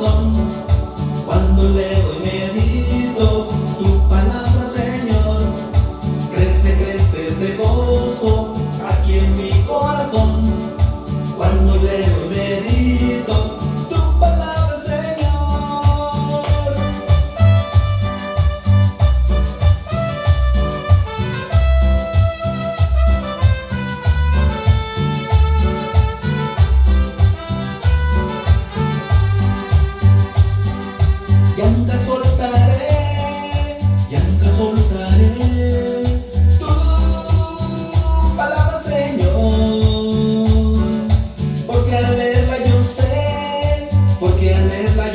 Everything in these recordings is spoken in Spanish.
corazón. Cuando leo y medito tu palabra, Señor, crece este gozo aquí en mi corazón. Cuando leo y medito tu palabra, Señor. Ya nunca soltaré tu palabra, Señor, porque al leerla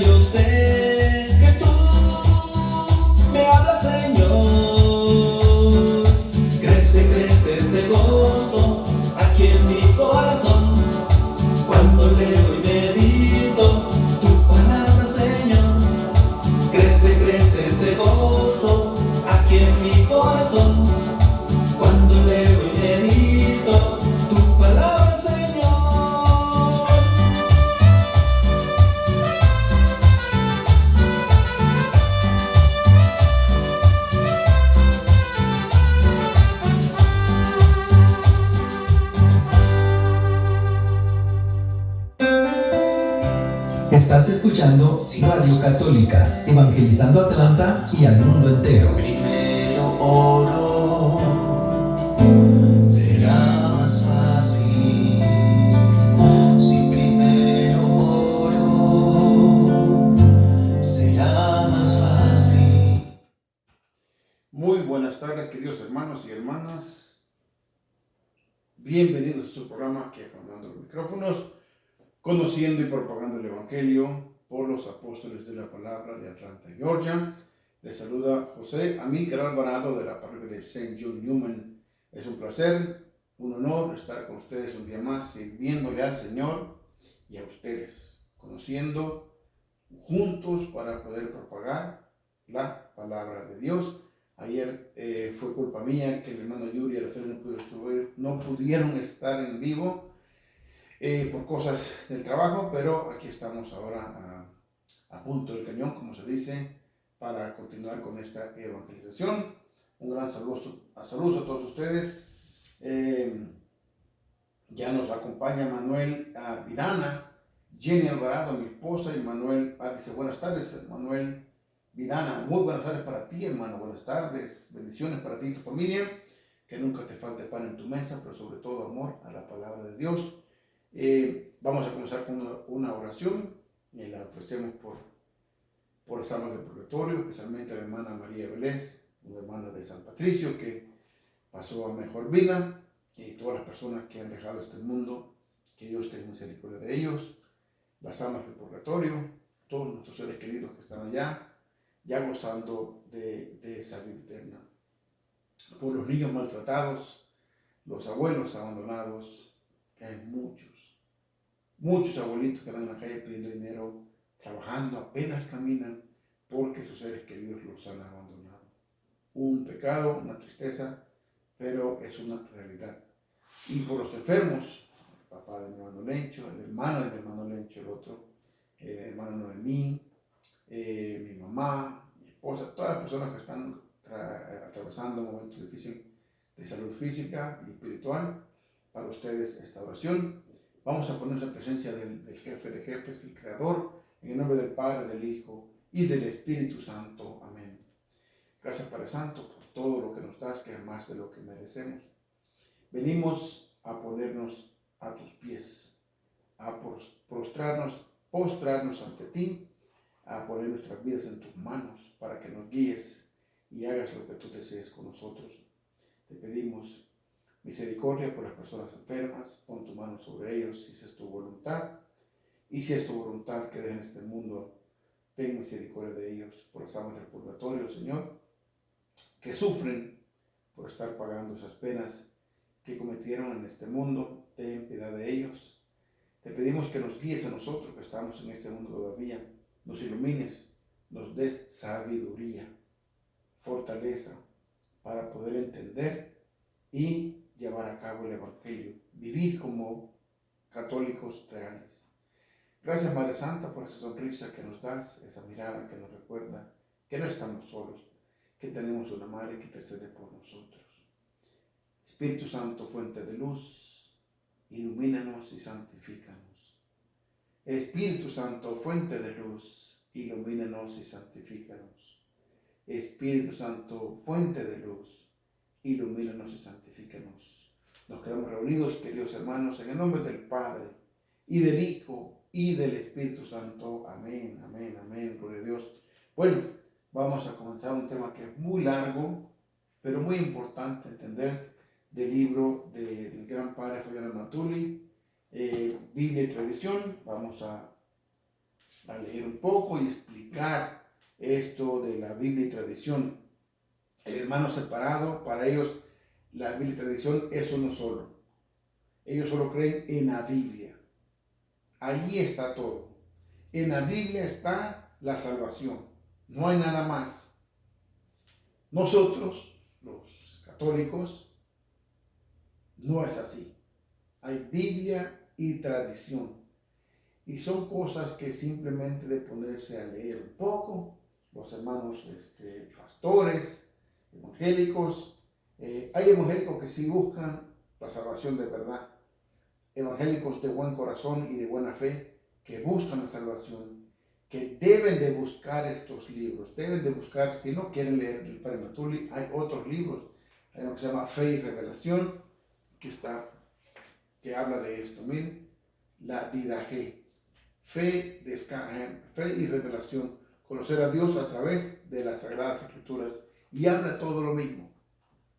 yo sé que tú me hablas, Señor. Crece este gozo aquí en mi corazón. Cuando leo y medito tu palabra, Señor, crece este gozo aquí en mi corazón. Cuando leo y medito tu palabra, Señor. Estás escuchando Radio Católica, evangelizando Atlanta y al mundo entero. Primero oro, será más fácil. Si primero oro, será más fácil. Muy buenas tardes, queridos hermanos y hermanas. Bienvenidos a su programa aquí acomodando los micrófonos, conociendo y propagando el Evangelio por los apóstoles de la palabra de Atlanta, Georgia. Les saluda José Amílcar Alvarado de la parroquia de St. John Newman. Es un placer, un honor estar con ustedes un día más, sirviéndole al Señor y a ustedes, conociendo juntos para poder propagar la palabra de Dios. Ayer fue culpa mía que el hermano Yuri y el no pudieron estar en vivo por cosas del trabajo, pero aquí estamos ahora a punto del cañón, como se dice, para continuar con esta evangelización. Un gran saludos a todos ustedes. Ya nos acompaña Manuel Vidana, Jenny Alvarado, mi esposa, y Manuel dice buenas tardes, Manuel Vidana. Muy buenas tardes para ti, hermano. Buenas tardes, bendiciones para ti y tu familia. Que nunca te falte pan en tu mesa, pero sobre todo amor a la palabra de Dios. Vamos a comenzar con una oración y la ofrecemos por las almas del purgatorio, especialmente a la hermana María Vélez, una hermana de San Patricio que pasó a mejor vida, y todas las personas que han dejado este mundo, que Dios tenga misericordia de ellos, las almas del purgatorio, todos nuestros seres queridos que están allá, ya gozando de esa vida eterna, por los niños maltratados, los abuelos abandonados, que hay muchos abuelitos que andan en la calle pidiendo dinero, trabajando, apenas caminan, porque sus seres queridos los han abandonado. Un pecado, una tristeza, pero es una realidad. Y por los enfermos, el papá de mi hermano Lencho, el hermano de mi hermano Lencho, el otro, el hermano Noemí, mi mamá, mi esposa, todas las personas que están atravesando un momento difícil de salud física y espiritual, para ustedes esta oración. Vamos a ponernos en presencia del jefe de jefes, el Creador, en el nombre del Padre, del Hijo y del Espíritu Santo. Amén. Gracias, Padre Santo, por todo lo que nos das, que es más de lo que merecemos. Venimos a ponernos a tus pies, a postrarnos ante ti, a poner nuestras vidas en tus manos para que nos guíes y hagas lo que tú desees con nosotros. Te pedimos misericordia por las personas enfermas, pon tu mano sobre ellos si es tu voluntad, y si es tu voluntad que dejen este mundo, ten misericordia de ellos. Por las almas del purgatorio, Señor, que sufren por estar pagando esas penas que cometieron en este mundo, ten piedad de ellos. Te pedimos que nos guíes a nosotros que estamos en este mundo todavía, nos ilumines, nos des sabiduría, fortaleza para poder entender y llevar a cabo el Evangelio, vivir como católicos reales. Gracias, Madre Santa, por esa sonrisa que nos das, esa mirada que nos recuerda que no estamos solos, que tenemos una Madre que intercede por nosotros. Espíritu Santo, fuente de luz, ilumínanos y santifícanos. Espíritu Santo, fuente de luz, ilumínanos y santifícanos. Espíritu Santo, fuente de luz, ilumínanos y santifícanos. Nos quedamos reunidos, queridos hermanos, en el nombre del Padre, y del Hijo, y del Espíritu Santo. Amén, amén, amén, gloria a Dios. Bueno, vamos a comenzar un tema que es muy largo, pero muy importante entender, del libro del gran padre Fabiano Matuli, Biblia y Tradición. Vamos a leer un poco y explicar esto de la Biblia y Tradición. El hermano separado, para ellos la Biblia y Tradición es uno solo. Ellos solo creen en la Biblia. Ahí está todo. En la Biblia está la salvación. No hay nada más. Nosotros, los católicos, no es así. Hay Biblia y tradición. Y son cosas que simplemente de ponerse a leer un poco, los hermanos pastores, evangélicos, hay evangélicos que sí buscan la salvación de verdad. Evangélicos de buen corazón y de buena fe que buscan la salvación, que deben de buscar estos libros, deben de buscar, si no quieren leer el Padre Matuli, hay otros libros, hay uno que se llama Fe y Revelación, que habla de esto. Miren, la Didaje, fe y revelación, conocer a Dios a través de las Sagradas Escrituras, y habla todo lo mismo,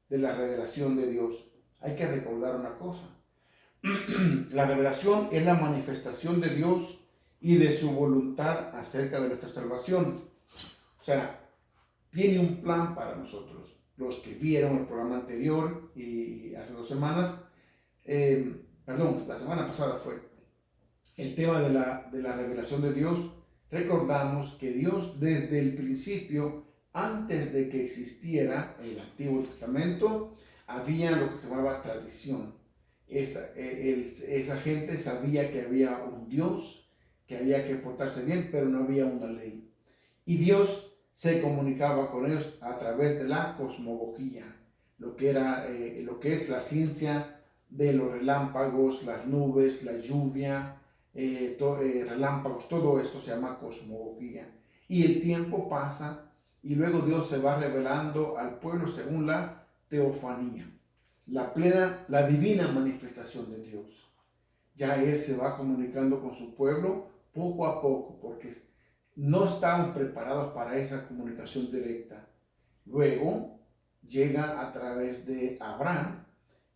de la revelación de Dios. Hay que recordar una cosa. La revelación es la manifestación de Dios y de su voluntad acerca de nuestra salvación. O sea, tiene un plan para nosotros. Los que vieron el programa anterior y hace 2 semanas, la semana pasada fue el tema de la revelación de Dios. Recordamos que Dios desde el principio, antes de que existiera el Antiguo Testamento, había lo que se llamaba tradición. Esa gente sabía que había un Dios, que había que portarse bien, pero no había una ley. Y Dios se comunicaba con ellos a través de la cosmología, lo que es la ciencia de los relámpagos, las nubes, la lluvia, relámpagos, todo esto se llama cosmología. Y el tiempo pasa y luego Dios se va revelando al pueblo según la teofanía, la divina manifestación de Dios. Ya Él se va comunicando con su pueblo poco a poco, porque no estaban preparados para esa comunicación directa. Luego llega a través de Abraham,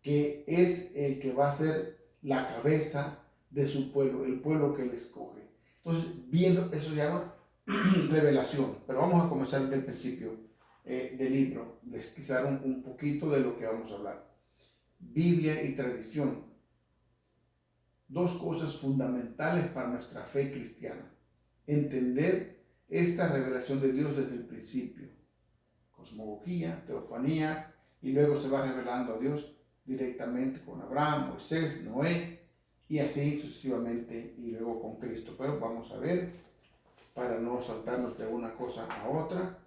que es el que va a ser la cabeza de su pueblo, el pueblo que Él escoge. Entonces, viendo, eso se llama revelación. Pero vamos a comenzar desde el principio del libro. Les quise dar un poquito de lo que vamos a hablar. Biblia y tradición. 2 cosas fundamentales para nuestra fe cristiana. Entender esta revelación de Dios desde el principio. Cosmología, teofanía, y luego se va revelando a Dios directamente con Abraham, Moisés, Noé, y así sucesivamente, y luego con Cristo. Pero vamos a ver, para no saltarnos de una cosa a otra,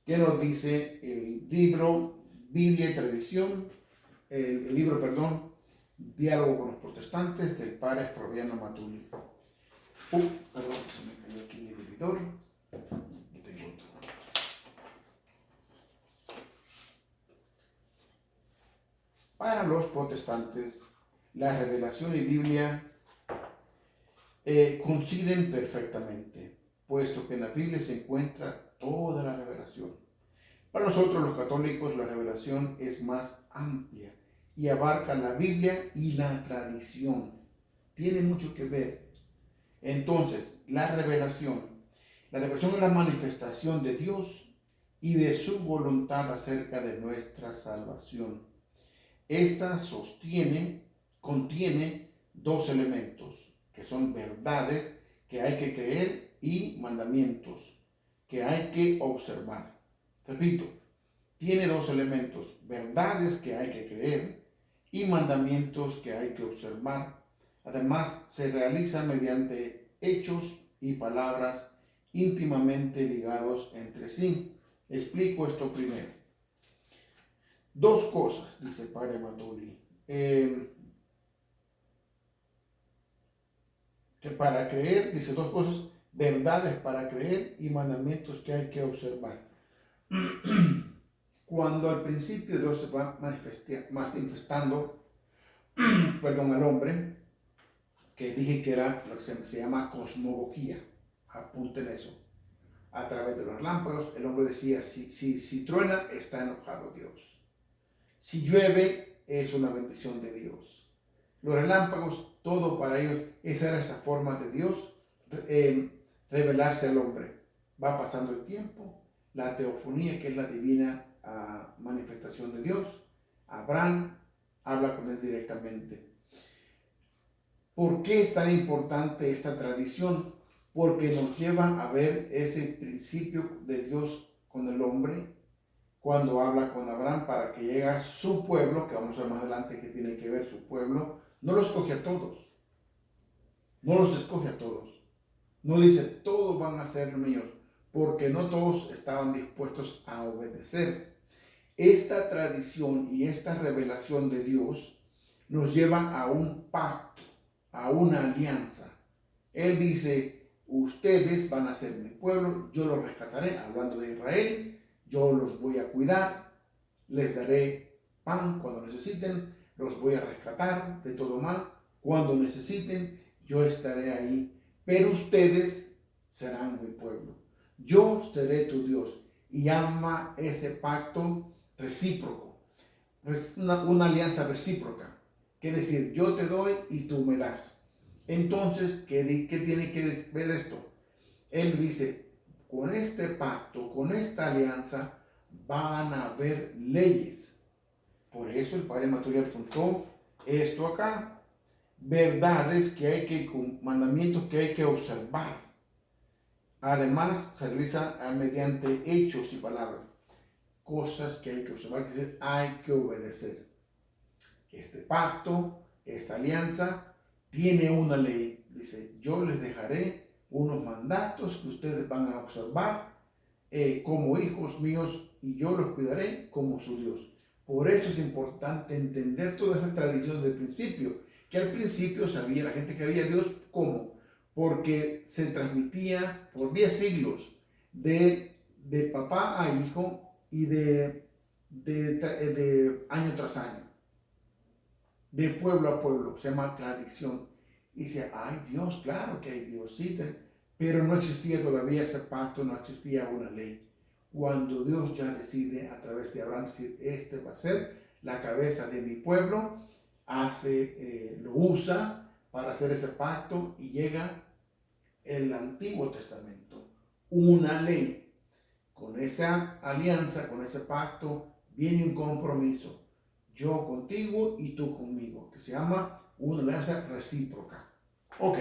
qué nos dice el libro Biblia y Tradición, el libro, Diálogo con los Protestantes, del padre Fabiano Matuli. Perdón, se me cayó aquí mi dividor. Y tengo otro. Para los protestantes, la revelación y Biblia coinciden perfectamente, puesto que en la Biblia se encuentra toda la revelación. Para nosotros los católicos, la revelación es más amplia y abarca la Biblia y la tradición. Tiene mucho que ver. Entonces, la revelación es la manifestación de Dios y de su voluntad acerca de nuestra salvación. Esta contiene 2 elementos, que son verdades que hay que creer y mandamientos que hay que observar. Repito, tiene 2 elementos, verdades que hay que creer y mandamientos que hay que observar. Además, se realiza mediante hechos y palabras íntimamente ligados entre sí. Explico esto primero. Dos cosas, dice el padre Matuli. Que para creer, dice dos cosas, verdades para creer y mandamientos que hay que observar. Cuando al principio Dios se va manifestando, al hombre, que dije que era lo que se llama cosmología, apunten eso, a través de los relámpagos, el hombre decía, si truena, está enojado Dios. Si llueve, es una bendición de Dios. Los relámpagos, todo para ellos, esa era esa forma de Dios revelarse al hombre. Va pasando el tiempo, la teofonía, que es la divina manifestación de Dios. Abraham habla con él directamente. ¿Por qué es tan importante esta tradición? Porque nos lleva a ver ese principio de Dios con el hombre cuando habla con Abraham para que llegue a su pueblo, que vamos a ver más adelante que tiene que ver su pueblo. No los escoge a todos, no los escoge a todos. No dice todos van a ser míos, porque no todos estaban dispuestos a obedecer. Esta tradición y esta revelación de Dios nos lleva a un pacto, a una alianza. Él dice, ustedes van a ser mi pueblo, yo los rescataré, hablando de Israel, yo los voy a cuidar, les daré pan cuando necesiten, los voy a rescatar de todo mal, cuando necesiten, yo estaré ahí, pero ustedes serán mi pueblo. Yo seré tu Dios. Y llama ese pacto recíproco, una alianza recíproca. Quiere decir, yo te doy y tú me das. Entonces, ¿qué tiene que ver esto? Él dice, con este pacto, con esta alianza, van a haber leyes. Por eso el padre Maturi apuntó esto acá. Verdades mandamientos que hay que observar. Además, se realiza mediante hechos y palabras. Cosas que hay que observar, es decir, hay que obedecer. Este pacto, esta alianza, tiene una ley. Dice, yo les dejaré unos mandatos que ustedes van a observar como hijos míos y yo los cuidaré como su Dios. Por eso es importante entender toda esa tradición del principio, que al principio sabía la gente que había Dios ¿cómo? Porque se transmitía por 10 siglos de papá a hijo y de año tras año, de pueblo a pueblo, se llama tradición. Y dice, hay Dios, claro que hay Dios, sí, pero no existía todavía ese pacto, no existía una ley. Cuando Dios ya decide a través de Abraham decir, este va a ser la cabeza de mi pueblo, lo usa para hacer ese pacto y llega el Antiguo Testamento, una ley. Con esa alianza, con ese pacto, viene un compromiso. Yo contigo y tú conmigo, que se llama una alianza recíproca. Ok,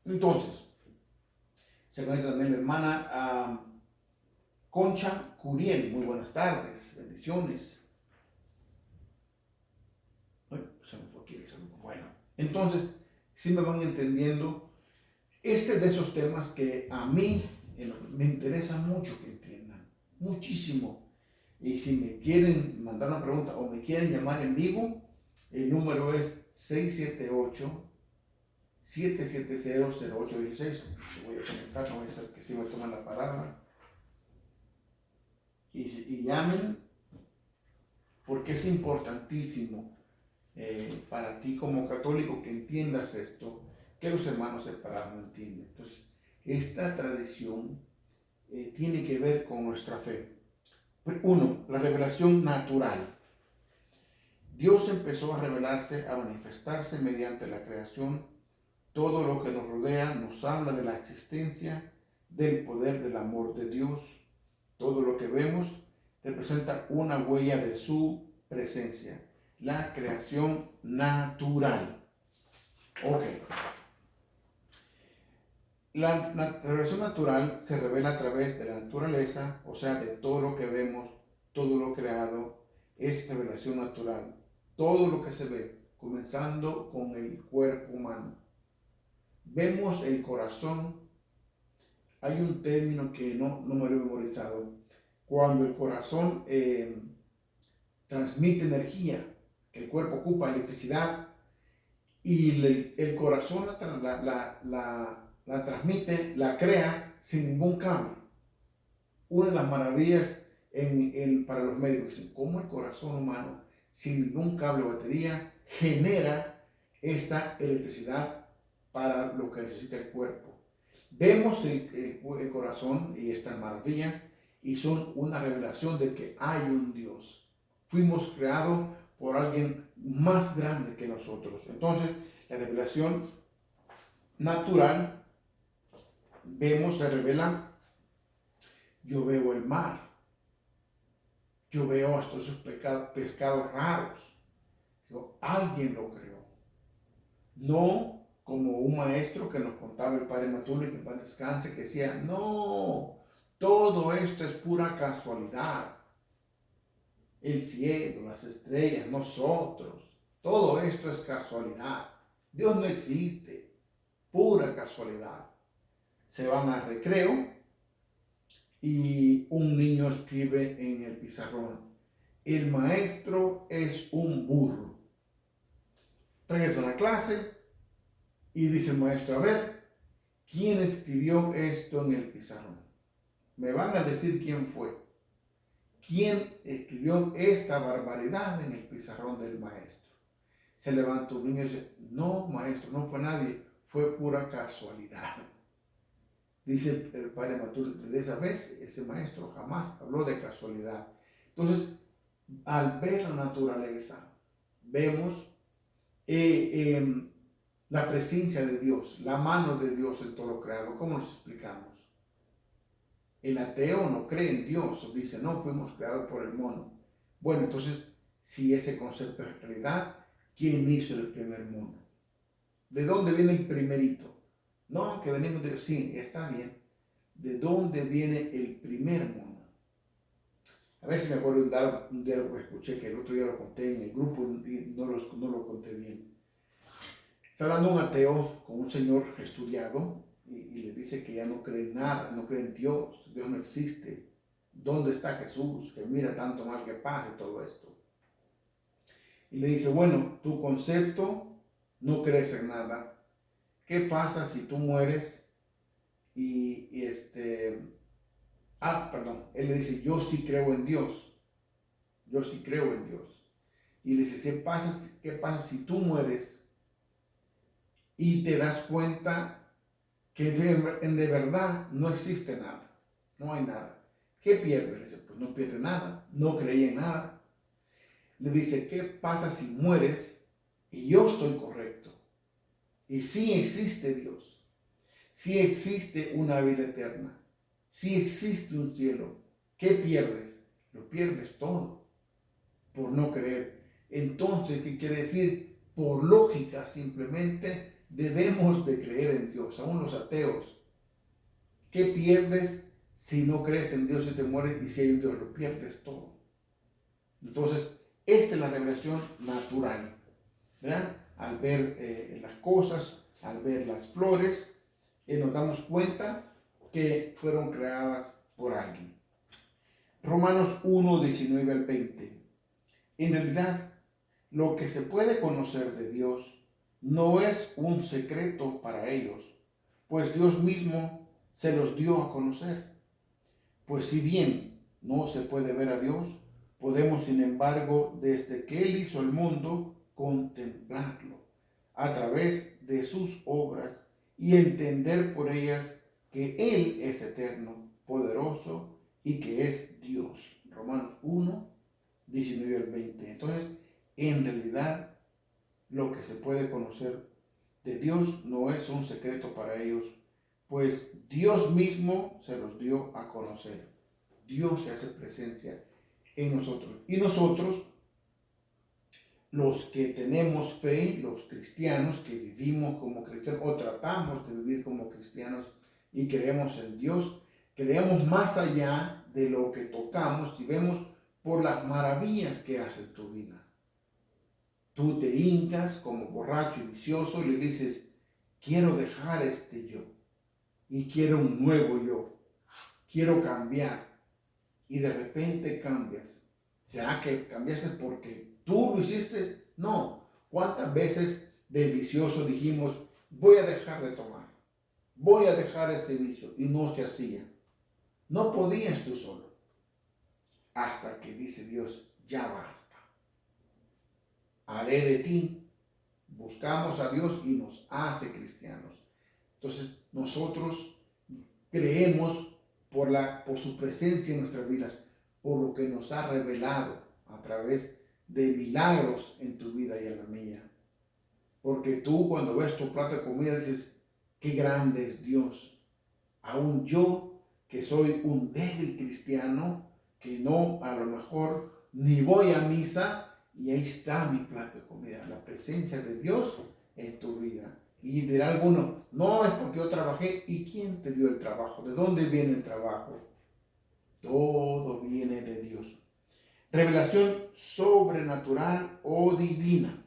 entonces, se encuentra también la hermana Concha Curiel. Muy buenas tardes, bendiciones. Se me fue aquí el saludo. Bueno, entonces, si me van entendiendo, este es de esos temas que a mí me interesa mucho que entiendan, muchísimo. Y si me quieren mandar una pregunta o me quieren llamar en vivo, el número es 678-770-0816. Voy a comentar, no voy a hacer que sí me toman la palabra. Y llamen, porque es importantísimo para ti como católico que entiendas esto, que los hermanos separados no entienden. Entonces, esta tradición tiene que ver con nuestra fe. Uno, la revelación natural. Dios empezó a revelarse, a manifestarse mediante la creación. Todo lo que nos rodea nos habla de la existencia, del poder, del amor de Dios. Todo lo que vemos representa una huella de su presencia. La creación natural. Ok. La revelación natural se revela a través de la naturaleza, o sea, de todo lo que vemos, todo lo creado, es revelación natural. Todo lo que se ve, comenzando con el cuerpo humano. vemos el corazón. Hay un término que no me lo he memorizado. Cuando el corazón transmite energía, el cuerpo ocupa electricidad y el corazón la transmite, la crea sin ningún cambio. Una de las maravillas para los médicos, cómo el corazón humano, sin ningún cable o batería, genera esta electricidad para lo que necesita el cuerpo. Vemos el corazón y estas maravillas y son una revelación de que hay un Dios. Fuimos creados por alguien más grande que nosotros. Entonces, la revelación natural, se revela. Yo veo el mar, yo veo hasta esos pescados raros. Digo, alguien lo creó. No como un maestro que nos contaba el padre Matuli, que en paz descanse, que decía, no, todo esto es pura casualidad. El cielo, las estrellas, nosotros, todo esto es casualidad. Dios no existe, pura casualidad. Se van al recreo y un niño escribe en el pizarrón, el maestro es un burro. Regresan a clase y dice el maestro, a ver, ¿quién escribió esto en el pizarrón? Me van a decir quién fue. ¿Quién escribió esta barbaridad en el pizarrón del maestro? Se levanta un niño y dice, no, maestro, no fue nadie, fue pura casualidad. Dice el padre Matur, de esa vez ese maestro jamás habló de casualidad. Entonces, al ver la naturaleza, vemos la presencia de Dios, la mano de Dios en todo lo creado. ¿Cómo nos explicamos? El ateo no cree en Dios, dice, no, fuimos creados por el mono. Bueno, entonces, si ese concepto es realidad, ¿quién hizo el primer mono? ¿De dónde viene el primerito? No, que venimos de Dios. Sí, está bien. ¿De dónde viene el primer mono? A veces me acuerdo de un diálogo que escuché, que el otro día lo conté en el grupo y no lo conté bien. Está hablando un ateo con un señor estudiado y le dice que ya no cree en nada, no cree en Dios, Dios no existe. ¿Dónde está Jesús? Que mira tanto mal que pasa y todo esto. Y le dice, bueno, tu concepto no crees en nada. ¿Qué pasa si tú mueres él le dice, yo sí creo en Dios. Yo sí creo en Dios. Y le dice, ¿qué pasa si tú mueres y te das cuenta que de verdad no existe nada? No hay nada. ¿Qué pierdes? Le dice, pues no pierde nada. No creí en nada. Le dice, ¿qué pasa si mueres y yo estoy correcto? Y sí existe Dios. Sí existe una vida eterna. Sí existe un cielo. ¿Qué pierdes? Lo pierdes todo por no creer. Entonces, ¿qué quiere decir? Por lógica, simplemente debemos de creer en Dios. Aún los ateos. ¿Qué pierdes si no crees en Dios y te mueres? Y si hay un Dios, lo pierdes todo. Entonces, esta es la revelación natural, ¿verdad? Al ver las cosas, al ver las flores, nos damos cuenta que fueron creadas por alguien. Romanos 1, 19 al 20. En realidad, lo que se puede conocer de Dios no es un secreto para ellos, pues Dios mismo se los dio a conocer. Pues si bien no se puede ver a Dios, podemos sin embargo, desde que Él hizo el mundo, contemplarlo a través de sus obras y entender por ellas que Él es eterno, poderoso y que es Dios. Romanos 1, 19 al 20. Entonces, en realidad, lo que se puede conocer de Dios no es un secreto para ellos, pues Dios mismo se los dio a conocer. Dios se hace presencia en nosotros. Y nosotros, los que tenemos fe, los cristianos que vivimos como cristianos o tratamos de vivir como cristianos y creemos en Dios, creemos más allá de lo que tocamos y vemos por las maravillas que hace en tu vida. Tú te hincas como borracho y vicioso y le dices, quiero dejar este yo y quiero un nuevo yo, quiero cambiar, y de repente cambias. ¿Será que cambiaste porque tú lo hiciste? No. ¿Cuántas veces de vicioso dijimos, voy a dejar de tomar, voy a dejar ese vicio, y no se hacía? No podías tú solo. Hasta que dice Dios, ya basta. Haré de ti. Buscamos a Dios y nos hace cristianos. Entonces nosotros creemos por su presencia en nuestras vidas, por lo que nos ha revelado a través de milagros en tu vida y en la mía. Porque tú cuando ves tu plato de comida dices, qué grande es Dios. Aún yo, que soy un débil cristiano, que no, a lo mejor ni voy a misa, y ahí está mi plato de comida, la presencia de Dios en tu vida. Y dirá alguno, no es porque yo trabajé. ¿Y quién te dio el trabajo? ¿De dónde viene el trabajo? Todo viene de Dios. Revelación sobrenatural o divina.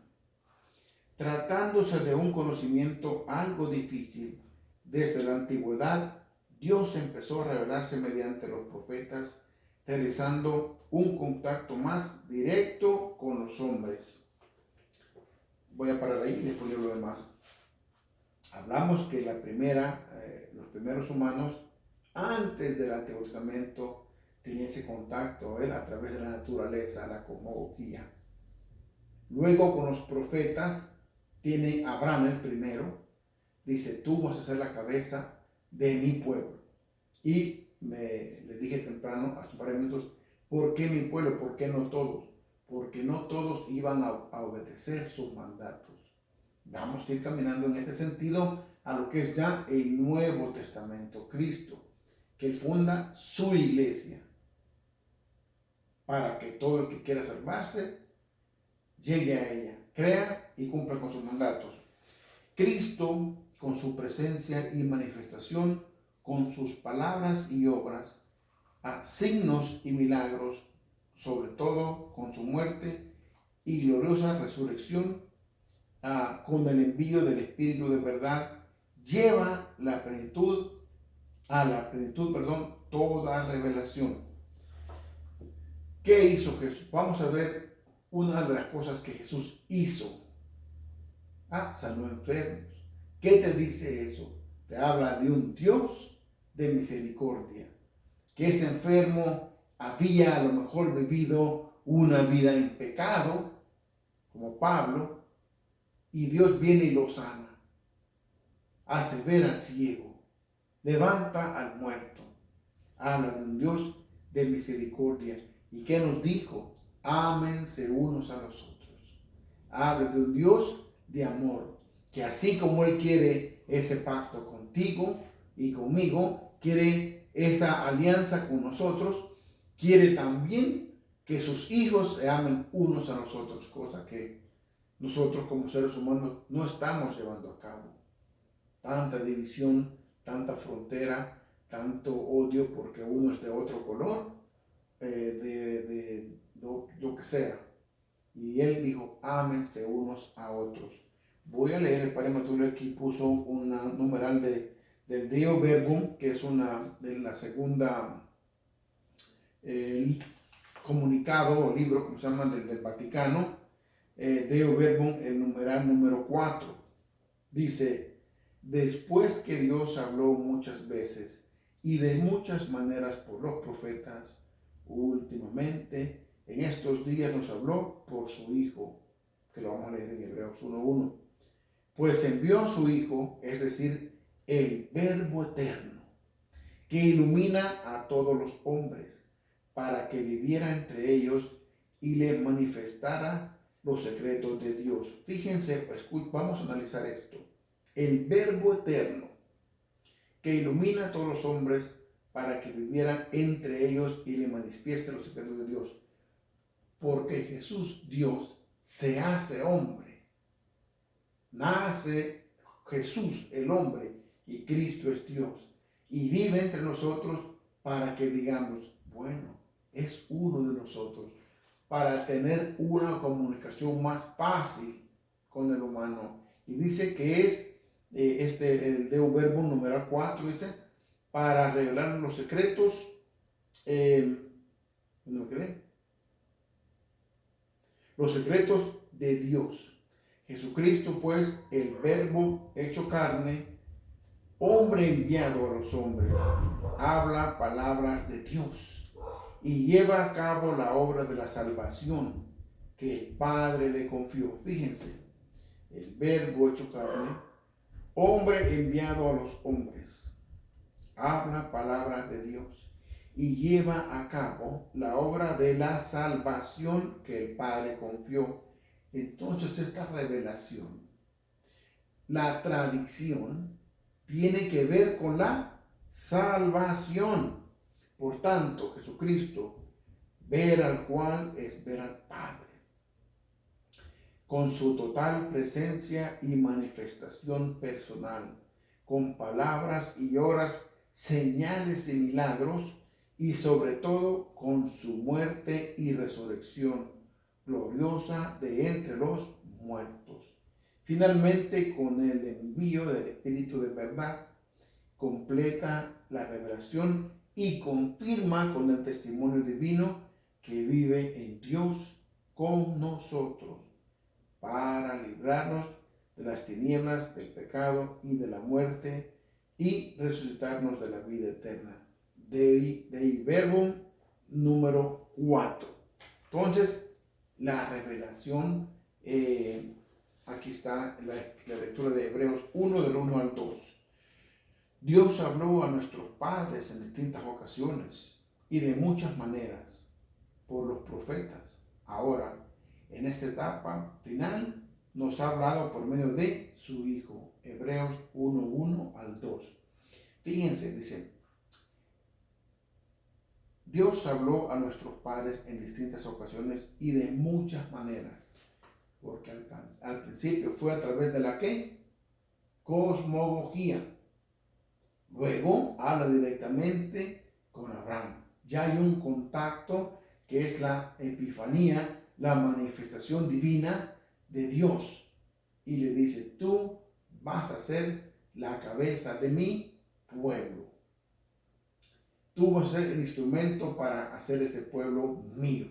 Tratándose de un conocimiento algo difícil, desde la antigüedad, Dios empezó a revelarse mediante los profetas, realizando un contacto más directo con los hombres. Voy a parar ahí y después leo lo demás. Hablamos que los primeros humanos, antes del Antiguo Testamento, tenían ese contacto a través de la naturaleza, la cosmología. Luego con los profetas, tiene Abraham el primero, dice, tú vas a ser la cabeza de mi pueblo. Y le dije temprano, hace un par de minutos, ¿por qué mi pueblo? ¿Por qué no todos? Porque no todos iban a obedecer sus mandatos. Vamos a ir caminando en este sentido a lo que es ya el Nuevo Testamento, Cristo, que Él funda su iglesia para que todo el que quiera salvarse llegue a ella, crea y cumpla con sus mandatos. Cristo, con su presencia y manifestación, con sus palabras y obras, a signos y milagros, sobre todo con su muerte y gloriosa resurrección, con el envío del Espíritu de verdad, lleva a la plenitud, toda revelación. ¿Qué hizo Jesús? Vamos a ver una de las cosas que Jesús hizo. Sanó enfermos. ¿Qué te dice eso? Te habla de un Dios de misericordia, que ese enfermo había a lo mejor vivido una vida en pecado, como Pablo, y Dios viene y lo sana, hace ver al ciego, levanta al muerto. Habla de un Dios de misericordia. ¿Y qué nos dijo? Ámense unos a los otros. Habla de un Dios de amor, que así como Él quiere ese pacto contigo y conmigo, quiere esa alianza con nosotros, quiere también que sus hijos se amen unos a los otros, cosa que nosotros como seres humanos no estamos llevando a cabo. Tanta división, tanta frontera, tanto odio porque uno es de otro color, lo que sea. Y Él dijo, ámense unos a otros. Voy a leer el Padre Matulio, aquí puso un numeral del Deo Verbum, que es de la segunda comunicado o libro, como se llama, del Vaticano, Deo Verbum, el numeral número 4. Dice, después que Dios habló muchas veces y de muchas maneras por los profetas, últimamente, en estos días nos habló por su Hijo, que lo vamos a leer en Hebreos 1:1. Pues envió a su Hijo, es decir, el Verbo eterno, que ilumina a todos los hombres, para que viviera entre ellos y les manifestara los secretos de Dios. Fíjense, vamos a analizar esto. El Verbo eterno, que ilumina a todos los hombres, para que vivieran entre ellos y le manifieste los secretos de Dios. Porque Jesús, Dios, se hace hombre. Nace Jesús, el hombre, y Cristo es Dios. Y vive entre nosotros para que digamos, bueno, es uno de nosotros. Para tener una comunicación más fácil con el humano. Y dice que es el Deo Verbum numeral 4 dice, para revelar los secretos, ¿dónde me quedé? Los secretos de Dios. Jesucristo, pues, el Verbo hecho carne, hombre enviado a los hombres, habla palabras de Dios y lleva a cabo la obra de la salvación que el Padre le confió. Fíjense, el Verbo hecho carne, hombre enviado a los hombres, habla palabras de Dios y lleva a cabo la obra de la salvación que el Padre confió. Entonces esta revelación, la tradición, tiene que ver con la salvación. Por tanto, Jesucristo, ver al cual es ver al Padre, con su total presencia y manifestación personal, con palabras y obras, señales y milagros, y sobre todo con su muerte y resurrección gloriosa de entre los muertos. Finalmente, con el envío del Espíritu de verdad, completa la revelación y confirma con el testimonio divino que vive en Dios con nosotros para librarnos de las tinieblas, del pecado y de la muerte y resucitarnos de la vida eterna. Dei Verbum número 4. Entonces, la revelación, aquí está la lectura de Hebreos 1, del 1 al 2. Dios habló a nuestros padres en distintas ocasiones y de muchas maneras por los profetas. Ahora, en esta etapa final, nos ha hablado por medio de su Hijo. Hebreos 1, 1 al 2. Fíjense, dice, Dios habló a nuestros padres en distintas ocasiones y de muchas maneras. Porque al principio fue a través de la ¿qué? Cosmología. Luego habla directamente con Abraham. Ya hay un contacto que es la epifanía, la manifestación divina de Dios. Y le dice, tú vas a ser la cabeza de mi pueblo. Tú vas a ser el instrumento para hacer ese pueblo mío.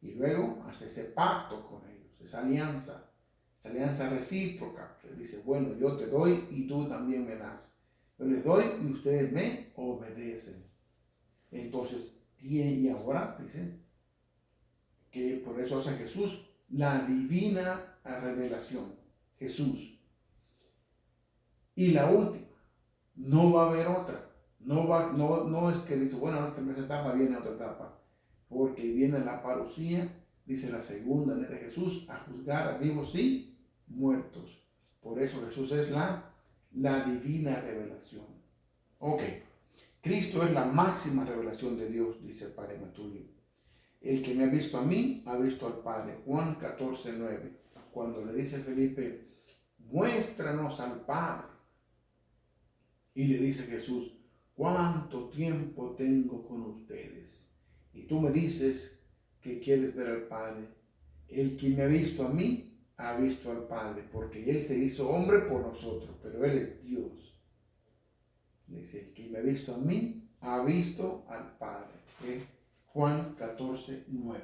Y luego hace ese pacto con ellos, esa alianza recíproca. Le dice, bueno, yo te doy y tú también me das. Yo les doy y ustedes me obedecen. Entonces, y ahora dicen que por eso hace Jesús la divina revelación. Jesús. Y la última, no va a haber otra. No es que dice, bueno, ahora en esta etapa viene otra etapa. Porque viene la parucía, dice la segunda de Jesús, a juzgar a vivos y muertos. Por eso Jesús es la divina revelación. Ok. Cristo es la máxima revelación de Dios, dice el Padre Matulio. El que me ha visto a mí, ha visto al Padre. Juan 14, 9. Cuando le dice Felipe, muéstranos al Padre. Y le dice Jesús, ¿cuánto tiempo tengo con ustedes? Y tú me dices que quieres ver al Padre. El que me ha visto a mí, ha visto al Padre, porque Él se hizo hombre por nosotros, pero Él es Dios. Dice, el que me ha visto a mí, ha visto al Padre. Juan 14, 9.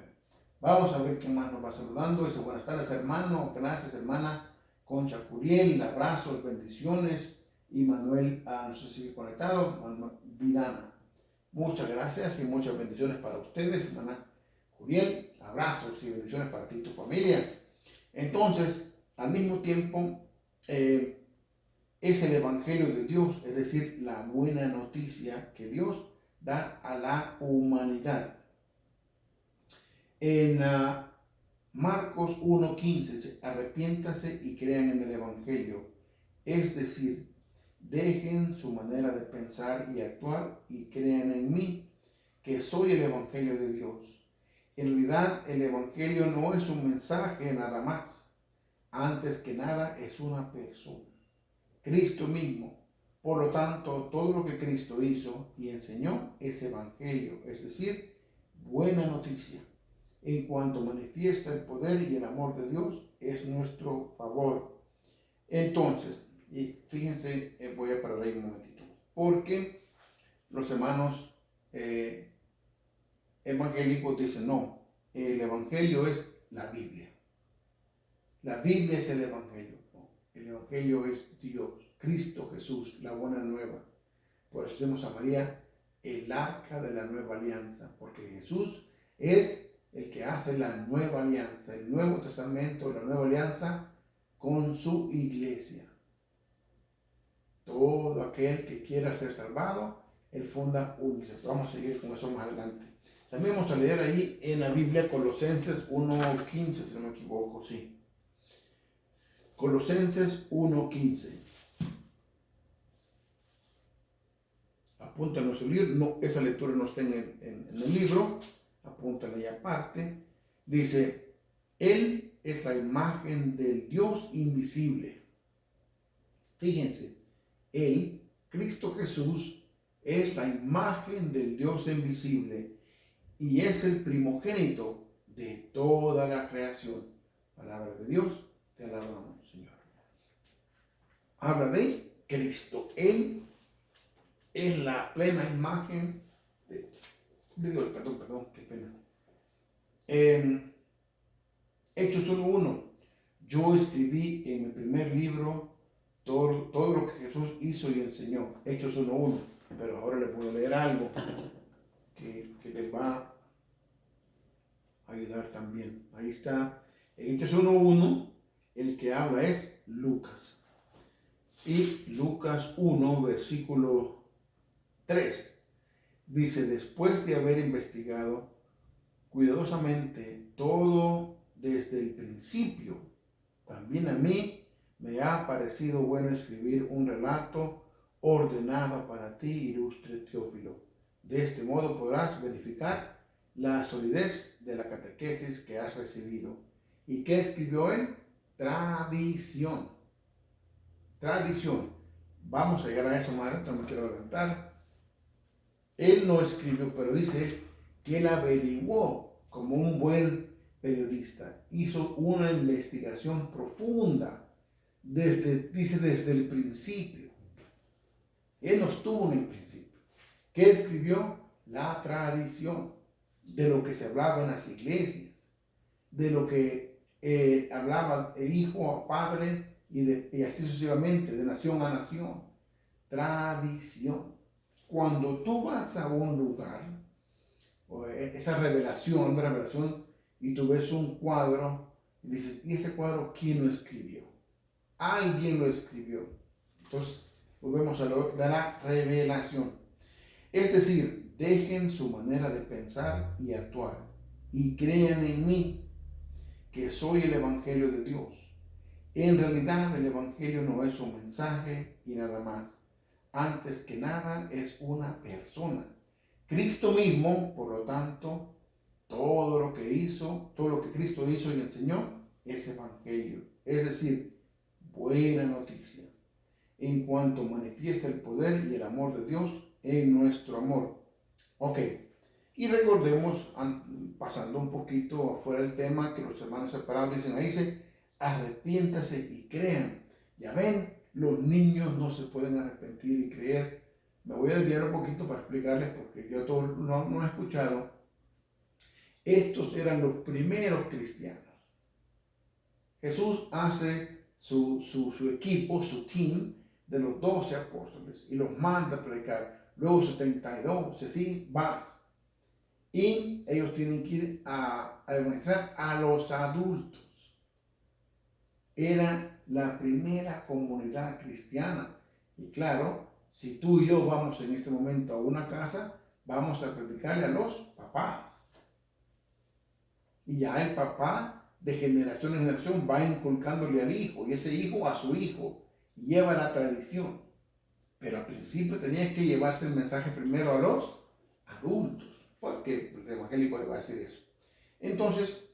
Vamos a ver qué más nos va saludando. Dice, buenas tardes, hermano. Gracias, hermana Concha Curiel. Abrazos, bendiciones. Y Manuel, no sé si sigue conectado, Vidana. Muchas gracias y muchas bendiciones para ustedes, hermana Curiel. Abrazos y bendiciones para ti y tu familia. Entonces, al mismo tiempo, es el Evangelio de Dios, es decir, la buena noticia que Dios da a la humanidad. En Marcos 1:15 dice, arrepiéntase y crean en el Evangelio, es decir, dejen su manera de pensar y actuar y crean en mí, que soy el Evangelio de Dios. En realidad, el Evangelio no es un mensaje nada más. Antes que nada, es una persona. Cristo mismo. Por lo tanto, todo lo que Cristo hizo y enseñó es Evangelio, es decir, buena noticia. En cuanto manifiesta el poder y el amor de Dios, es nuestro favor. Entonces, Y fíjense, voy a parar ahí un momentito, porque los hermanos evangélicos dicen, no, el evangelio es la Biblia. La Biblia es el evangelio. ¿No? El evangelio es Dios, Cristo Jesús, la buena nueva. Por eso decimos a María el arca de la nueva alianza, porque Jesús es el que hace la nueva alianza, el Nuevo Testamento, la nueva alianza con su iglesia. Todo aquel que quiera ser salvado, él funda un iglesia. Vamos a seguir con eso más adelante. También vamos a leer ahí en la Biblia Colosenses 1:15, si no me equivoco, sí. Colosenses 1:15. Apúntenlo en su libro, no, esa lectura no está en el libro, apúntenla ahí aparte. Dice, Él es la imagen del Dios invisible. Fíjense, Él, Cristo Jesús, es la imagen del Dios invisible y es el primogénito de toda la creación. Palabra de Dios, te alabamos, Señor. Habla de Cristo. Él es la plena imagen de Dios. Perdón, qué pena. Hechos 1:1. Yo escribí en mi primer libro todo lo que Jesús hizo y enseñó. Hechos 1:1. Pero ahora les voy a leer algo que les va a ayudar también. Ahí está. En Hechos 1:1, el que habla es Lucas. Y Lucas 1, versículo 3. Dice, después de haber investigado cuidadosamente todo desde el principio, también a mí me ha parecido bueno escribir un relato ordenado para ti, ilustre Teófilo. De este modo podrás verificar la solidez de la catequesis que has recibido. ¿Y qué escribió él? Tradición. Tradición. Vamos a llegar a eso más adelante, no me quiero adelantar. Él no escribió, pero dice que él averiguó como un buen periodista. Hizo una investigación profunda desde el principio. Él no estuvo en el principio. ¿Qué escribió? La tradición de lo que se hablaba en las iglesias, de lo que hablaba el hijo a padre y así sucesivamente, de nación a nación. Tradición. Cuando tú vas a un lugar, esa revelación, y tú ves un cuadro, y dices, ¿y ese cuadro quién lo escribió? Alguien lo escribió. Entonces, volvemos a la revelación. Es decir, dejen su manera de pensar y actuar, y crean en mí, que soy el Evangelio de Dios. En realidad, el Evangelio no es un mensaje y nada más. Antes que nada es una persona. Cristo mismo, por lo tanto, todo lo que Cristo hizo y enseñó es evangelio. Es decir, buena noticia. En cuanto manifiesta el poder y el amor de Dios en nuestro amor. Ok. Y recordemos, pasando un poquito afuera del tema, que los hermanos separados dicen, ahí dice, arrepiéntase y crean. Ya ven, los niños no se pueden arrepentir y creer. Me voy a desviar un poquito para explicarles porque yo todo no he escuchado. Estos eran los primeros cristianos. Jesús hace su equipo, su team de los 12 apóstoles y los manda a predicar. Luego 72, así vas. Y ellos tienen que ir a evangelizar a los adultos. Era la primera comunidad cristiana. Y claro, si tú y yo vamos en este momento a una casa, vamos a predicarle a los papás. Y ya el papá de generación en generación va inculcándole al hijo, y ese hijo a su hijo, lleva la tradición. Pero al principio tenía que llevarse el mensaje primero a los adultos, porque el evangélico le va a decir eso. Entonces,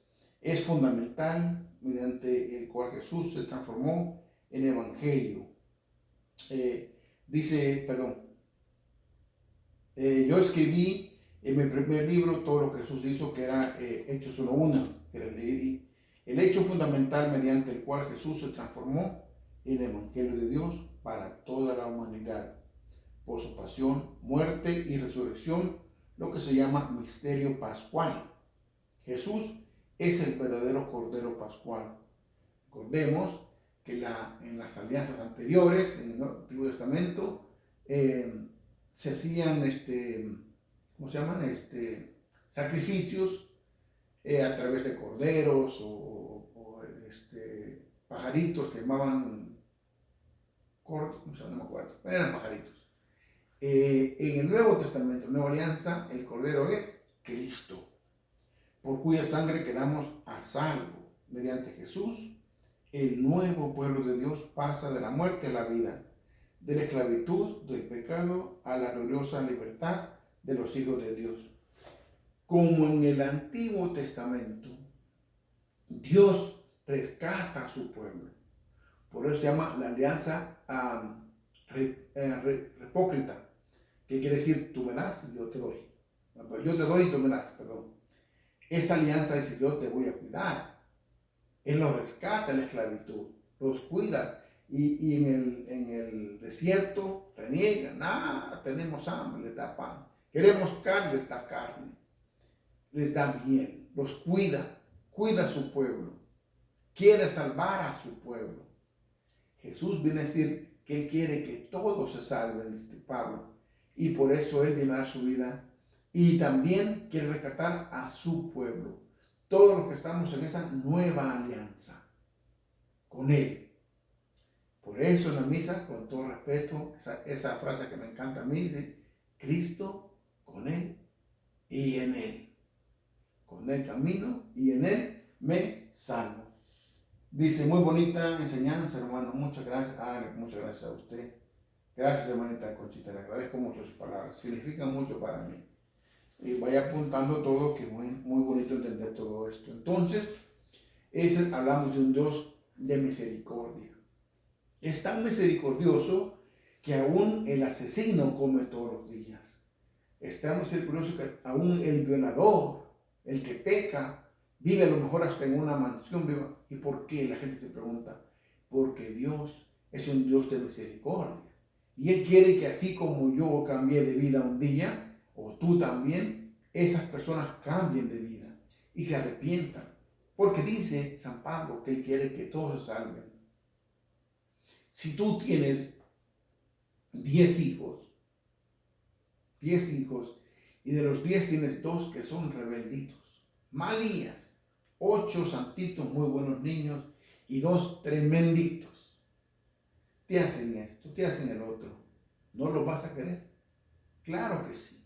es fundamental, mediante el cual Jesús se transformó en evangelio. Yo escribí en mi primer libro todo lo que Jesús hizo, que era Hechos 1:1, que era el hecho fundamental mediante el cual Jesús se transformó en el evangelio de Dios para toda la humanidad, por su pasión, muerte y resurrección, lo que se llama misterio pascual. Jesús es el verdadero Cordero Pascual. Recordemos que en las alianzas anteriores, en el Antiguo Testamento, se hacían, ¿cómo se llaman? Sacrificios a través de corderos o pajaritos que llamaban, no me acuerdo, eran pajaritos. En el Nuevo Testamento, Nueva Alianza, el Cordero es Cristo, por cuya sangre quedamos a salvo. Mediante Jesús, el nuevo pueblo de Dios pasa de la muerte a la vida, de la esclavitud del pecado a la gloriosa libertad de los hijos de Dios. Como en el Antiguo Testamento, Dios rescata a su pueblo. Por eso se llama la alianza repócrita, que quiere decir tú me das y yo te doy. Yo te doy y tú me das, perdón. Esta alianza dice yo te voy a cuidar. Él los rescata de la esclavitud, los cuida. Y en el desierto reniegan, tenemos hambre, les da pan. Queremos carne, les da carne. Les da bien, los cuida a su pueblo. Quiere salvar a su pueblo. Jesús viene a decir que Él quiere que todos se salven, dice Pablo. Y por eso Él viene a dar su vida. Y también quiere rescatar a su pueblo. Todos los que estamos en esa nueva alianza con Él. Por eso en la misa, con todo respeto, esa frase que me encanta a mí dice, Cristo con Él y en Él. Con Él camino y en Él me salvo. Dice, muy bonita enseñanza, hermano. Muchas gracias. Muchas gracias a usted. Gracias, hermanita Conchita. Le agradezco mucho sus palabras. Significan mucho para mí. Y vaya apuntando todo, que es muy bonito entender todo esto. Entonces, hablamos de un Dios de misericordia. Es tan misericordioso que aún el asesino come todos los días. Es tan misericordioso que aún el violador, el que peca, vive a lo mejor hasta en una mansión viva. ¿Y por qué? La gente se pregunta. Porque Dios es un Dios de misericordia. Y Él quiere que así como yo cambié de vida un día, o tú también, esas personas cambien de vida y se arrepientan. Porque dice San Pablo que Él quiere que todos se salven. Si tú tienes 10 hijos, y de los 10 tienes 2 que son rebelditos, malías, 8 santitos, muy buenos niños, y 2 tremenditos, te hacen esto, te hacen el otro, ¿no los vas a querer? Claro que sí.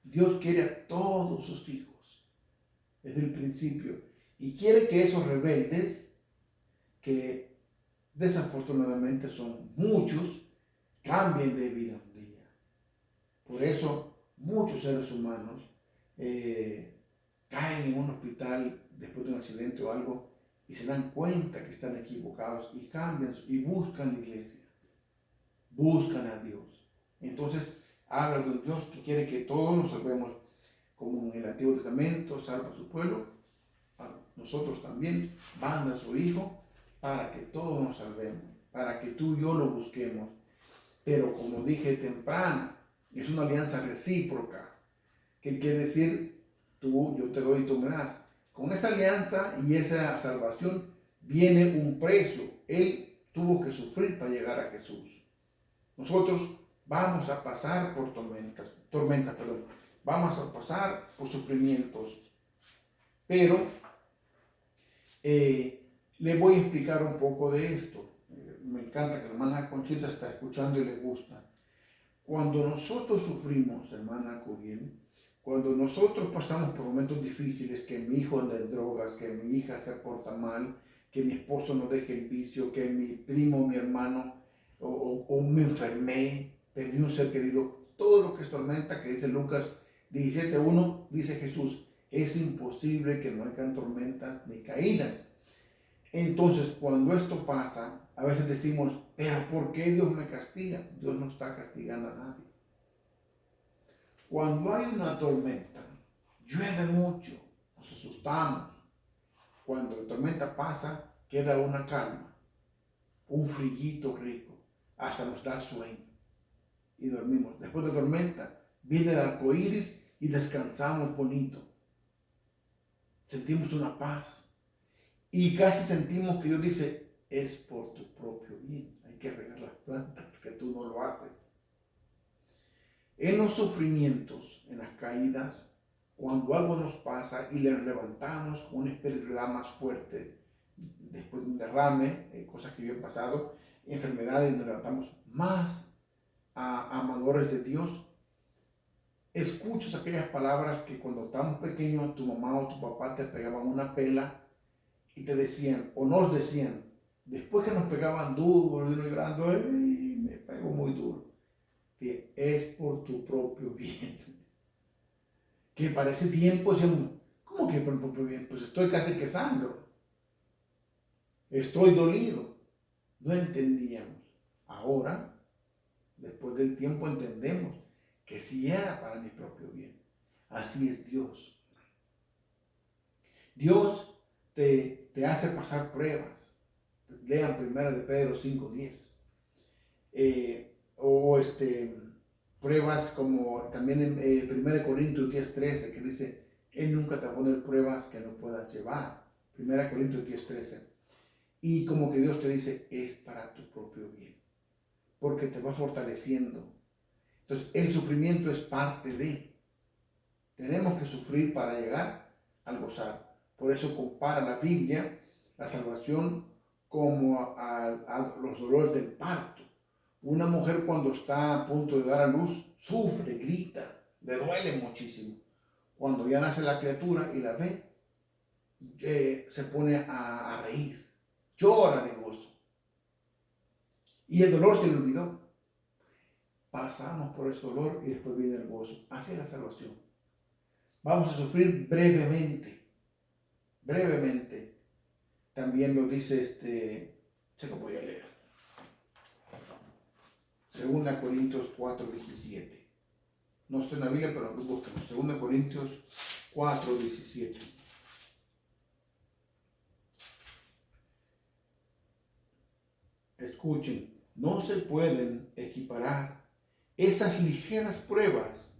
Dios quiere a todos sus hijos desde el principio y quiere que esos rebeldes, que desafortunadamente son muchos, cambien de vida un día. Por eso muchos seres humanos caen en un hospital después de un accidente o algo y se dan cuenta que están equivocados y cambian y buscan la iglesia, buscan a Dios. Entonces habla de un Dios que quiere que todos nos salvemos, como en el Antiguo Testamento salva a su pueblo. Nosotros también manda a su Hijo para que todos nos salvemos, para que tú y yo lo busquemos. Pero como dije temprano, es una alianza recíproca, que quiere decir yo te doy y tú me das. Con esa alianza y esa salvación viene un precio. Él tuvo que sufrir para llegar a Jesús. Nosotros vamos a pasar por tormentas, vamos a pasar por sufrimientos, pero le voy a explicar un poco de esto. Me encanta que la hermana Conchita está escuchando y le gusta. Cuando nosotros sufrimos, hermana Curiel, cuando nosotros pasamos por momentos difíciles, que mi hijo anda en drogas, que mi hija se porta mal, que mi esposo no deje el vicio, que mi primo, mi hermano, o me enfermé, perdí un ser querido, todo lo que es tormenta, que dice Lucas 17:1, dice Jesús, es imposible que no hayan tormentas ni caídas. Entonces, cuando esto pasa, a veces decimos, pero ¿por qué Dios me castiga? Dios no está castigando a nadie. Cuando hay una tormenta, llueve mucho, nos asustamos. Cuando la tormenta pasa, queda una calma, un frillito rico. hasta nos da sueño y dormimos. Después de tormenta viene el arco iris y descansamos bonito. Sentimos una paz y casi sentimos que Dios dice, es por tu propio bien. Hay que regar las plantas, que tú no lo haces. En los sufrimientos, en las caídas, cuando algo nos pasa y le levantamos con una espiritualidad más fuerte, después de un derrame, cosas que yo he pasado, enfermedades, nos levantamos más amadores de Dios. Escuchas aquellas palabras que cuando estábamos pequeños tu mamá o tu papá te pegaban una pela y te decían, o nos decían, después que nos pegaban duro, y uno llorando, ¡ay, me pegó muy duro! Que es por tu propio bien. Que para ese tiempo decíamos, ¿cómo que por tu propio bien? Pues estoy casi que sangro. Estoy dolido. No entendíamos. Ahora, después del tiempo, entendemos que sí era para mi propio bien. Así es Dios. Dios te hace pasar pruebas. Lean 1 de Pedro 5:10. Pruebas como también en 1 Corintios 10:13, que dice, Él nunca te va a poner pruebas que no puedas llevar. 1 Corintios 10:13. Y como que Dios te dice, es para tu propio bien, porque te va fortaleciendo. Entonces, el sufrimiento es parte de. Tenemos que sufrir para llegar al gozar. Por eso compara la Biblia la salvación como a los dolores del parto. Una mujer cuando está a punto de dar a luz, sufre, grita, le duele muchísimo. Cuando ya nace la criatura y la ve, se pone a reír, llora de gozo. Y el dolor se le olvidó. Pasamos por ese dolor y después viene el gozo. Así es la salvación. Vamos a sufrir brevemente. Brevemente. También lo dice se lo voy a leer. 2 Corintios 4:17. No está en la Biblia, pero lo buscamos. 2 Corintios 4:17. Escuchen, no se pueden equiparar esas ligeras pruebas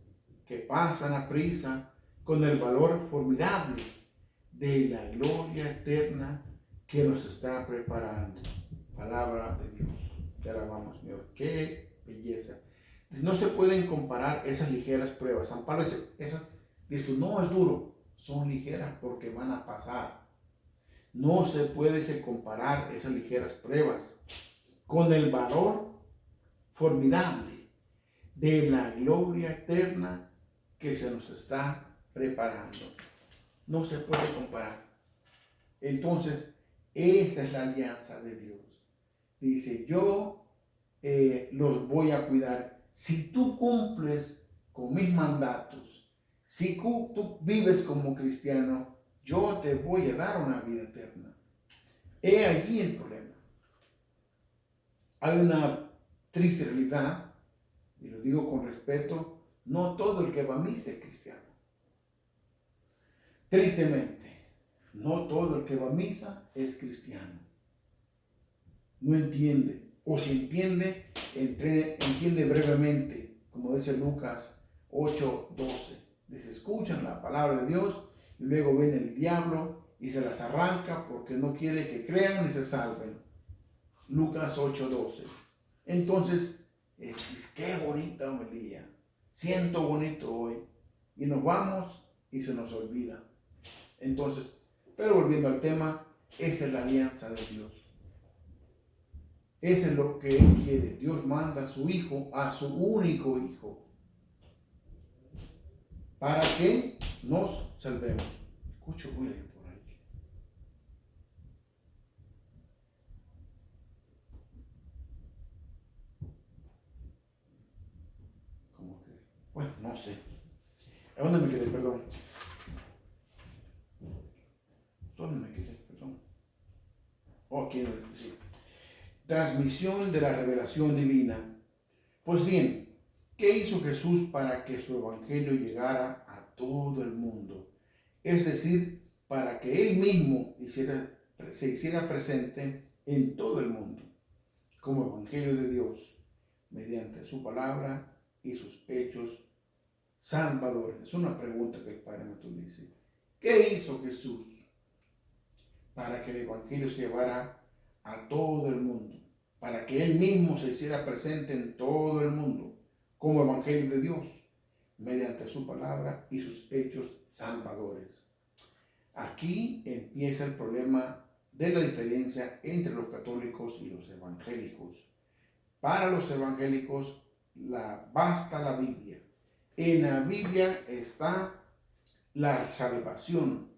que pasan a prisa con el valor formidable de la gloria eterna que nos está preparando. Palabra de Dios. Te alabamos, Señor. Qué belleza. No se pueden comparar esas ligeras pruebas. San Pablo dice, no es duro, son ligeras porque van a pasar. No se puede comparar esas ligeras pruebas con el valor formidable de la gloria eterna que se nos está preparando. No se puede comparar. Entonces, esa es la alianza de Dios. Dice, yo los voy a cuidar. Si tú cumples con mis mandatos, si tú vives como cristiano, yo te voy a dar una vida eterna. He allí el problema. Hay una triste realidad, y lo digo con respeto, no todo el que va a misa es cristiano. Tristemente, no todo el que va a misa es cristiano. No entiende, o si entiende, entiende brevemente, como dice Lucas 8:12. Les escuchan la palabra de Dios y luego viene el diablo y se las arranca porque no quiere que crean ni se salven. Lucas 8:12. Entonces, qué bonita homilía. Siento bonito hoy. Y nos vamos y se nos olvida. Entonces, pero volviendo al tema, esa es la alianza de Dios. Eso es lo que Él quiere. Dios manda a su Hijo, a su único Hijo, para que nos salvemos. Escucho bulla por ahí. ¿Cómo que? Bueno, no sé. ¿A dónde me quedé? Perdón. ¿Dónde me quedé? Perdón. Oh, aquí sí. Transmisión de la revelación divina. Pues bien, ¿qué hizo Jesús para que su evangelio llegara a todo el mundo? Es decir, para que Él mismo se hiciera presente en todo el mundo. como evangelio de Dios mediante su palabra y sus hechos salvadores. Es una pregunta que el Padre Mateo dice. ¿Qué hizo Jesús para que el evangelio se llevara a todo el mundo? Para que Él mismo se hiciera presente en todo el mundo como evangelio de Dios mediante su palabra y sus hechos salvadores. Aquí empieza el problema de la diferencia entre los católicos y los evangélicos. Para los evangélicos basta la Biblia. En la Biblia está la salvación